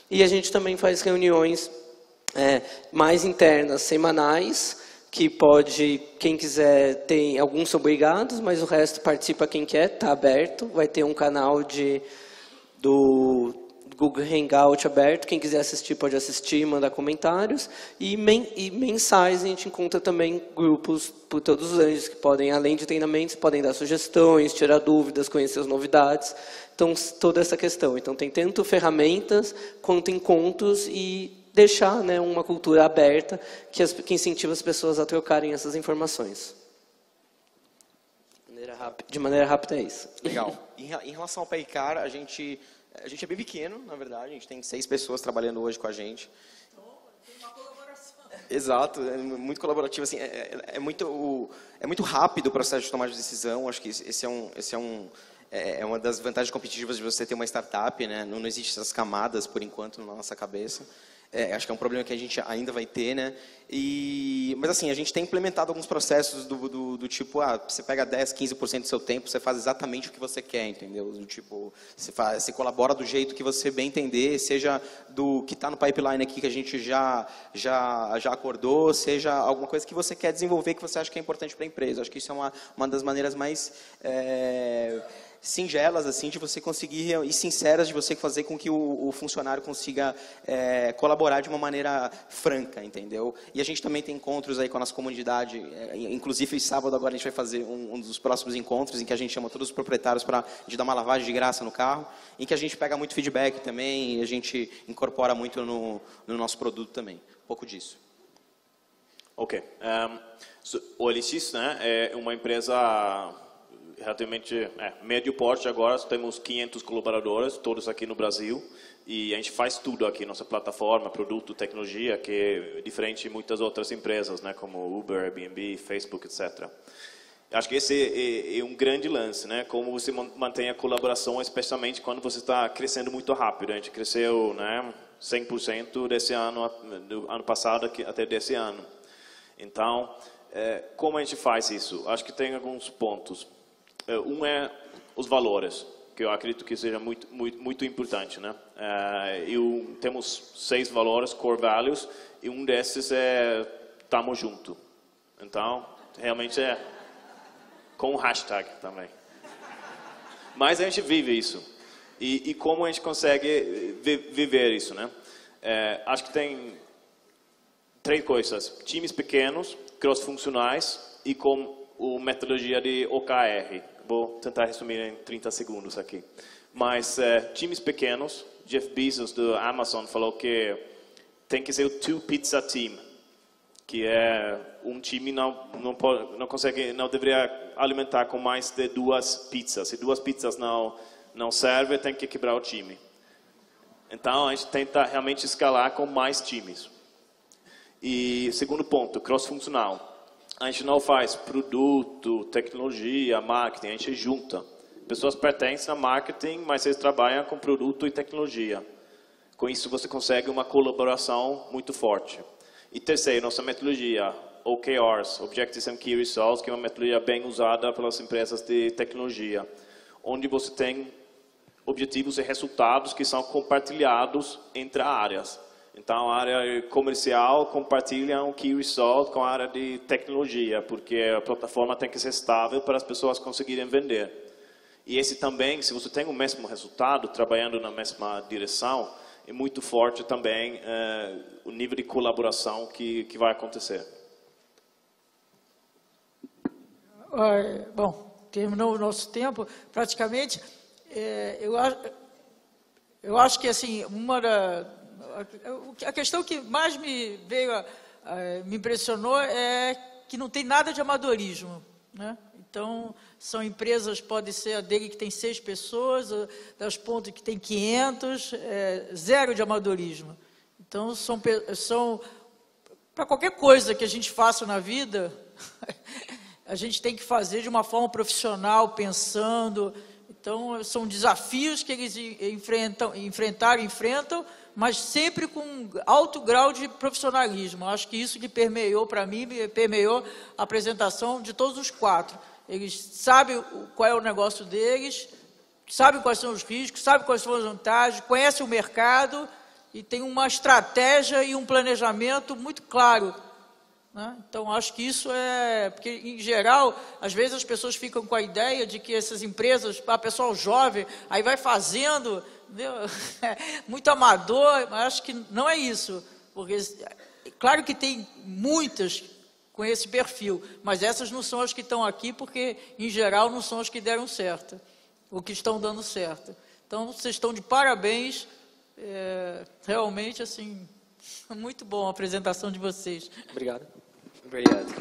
E a gente também faz reuniões mais internas, semanais, que quem quiser, tem alguns são obrigados, mas o resto participa quem quer, está aberto. Vai ter um canal do Google Hangout aberto, quem quiser assistir pode assistir, mandar comentários. E mensais a gente encontra também grupos por todos os anjos, que podem, além de treinamentos, podem dar sugestões, tirar dúvidas, conhecer as novidades. Então, toda essa questão. Então, tem tanto ferramentas quanto encontros e deixar, né, uma cultura aberta que incentiva as pessoas a trocarem essas informações. De maneira rápida é isso. Legal. Em relação ao PayCar, a gente é bem pequeno, na verdade. A gente tem 6 pessoas trabalhando hoje com a gente. Tem uma colaboração. Exato, é muito colaborativo. Assim, é muito rápido o processo de tomada de decisão. Acho que esse é uma das vantagens competitivas de você ter uma startup, né? Não existe essas camadas, por enquanto, na nossa cabeça. Acho que é um problema que a gente ainda vai ter, né? Mas assim, a gente tem implementado alguns processos do tipo, você pega 10, 15% do seu tempo, você faz exatamente o que você quer, entendeu? Do tipo, você colabora do jeito que você bem entender, seja do que está no pipeline aqui que a gente já acordou, seja alguma coisa que você quer desenvolver que você acha que é importante para a empresa. Acho que isso é uma das maneiras mais singelas, assim, de você conseguir, e sinceras, de você fazer com que o funcionário consiga colaborar de uma maneira franca, entendeu? E a gente também tem encontros aí com a nossa comunidade, inclusive sábado agora a gente vai fazer um dos próximos encontros, em que a gente chama todos os proprietários para dar uma lavagem de graça no carro, em que a gente pega muito feedback também, e a gente incorpora muito no nosso produto também, um pouco disso. Ok. O OLX, né, é uma empresa relativamente médio porte agora, temos 500 colaboradores, todos aqui no Brasil, e a gente faz tudo aqui, nossa plataforma, produto, tecnologia, que é diferente de muitas outras empresas, né, como Uber, Airbnb, Facebook, etc. Acho que esse é um grande lance, né, como você mantém a colaboração, especialmente quando você está crescendo muito rápido. A gente cresceu, né, 100% desse ano, do ano passado até desse ano. Então, como a gente faz isso? Acho que tem alguns pontos. Um é os valores, que eu acredito que seja muito importante, né? Temos 6 valores, core values, e um desses é estamos junto. Então, realmente com hashtag também. Mas a gente vive isso. E como a gente consegue viver isso, né? Acho que tem 3 coisas. Times pequenos, cross-funcionais e com a metodologia de OKR. Vou tentar resumir em 30 segundos aqui. Mas times pequenos, Jeff Bezos do Amazon falou que tem que ser o 2-pizza team, que é um time não deveria alimentar com mais de 2 pizzas. Se 2 pizzas não serve, tem que quebrar o time. Então a gente tenta realmente escalar com mais times. E segundo ponto, cross-funcional. A gente não faz produto, tecnologia, marketing, a gente junta. Pessoas pertencem a marketing, mas eles trabalham com produto e tecnologia. Com isso você consegue uma colaboração muito forte. E terceiro, nossa metodologia, OKRs, Objectives and Key Results, que é uma metodologia bem usada pelas empresas de tecnologia, onde você tem objetivos e resultados que são compartilhados entre áreas. Então, a área comercial compartilha um Key Result com a área de tecnologia, porque a plataforma tem que ser estável para as pessoas conseguirem vender. E esse também, se você tem o mesmo resultado, trabalhando na mesma direção, é muito forte também o nível de colaboração que vai acontecer. Bom, terminou o nosso tempo, praticamente. Eu acho que assim, a questão que mais me impressionou é que não tem nada de amadorismo, né? Então, são empresas, pode ser a dele que tem 6 pessoas, das pontas que tem 500, zero de amadorismo. Então, são para qualquer coisa que a gente faça na vida, a gente tem que fazer de uma forma profissional, pensando. Então, são desafios que eles enfrentam, mas sempre com alto grau de profissionalismo. Acho que isso que permeou, para mim, permeou a apresentação de todos os 4. Eles sabem qual é o negócio deles, sabem quais são os riscos, sabem quais são as vantagens, conhecem o mercado e tem uma estratégia e um planejamento muito claro, né? Então, acho que isso porque, em geral, às vezes as pessoas ficam com a ideia de que essas empresas, pessoal jovem, aí vai fazendo, entendeu? Muito amador, mas acho que não é isso. Porque, claro que tem muitas com esse perfil, mas essas não são as que estão aqui, porque, em geral, não são as que deram certo, ou que estão dando certo. Então, vocês estão de parabéns, realmente, assim, muito bom a apresentação de vocês. Obrigado. Obrigado.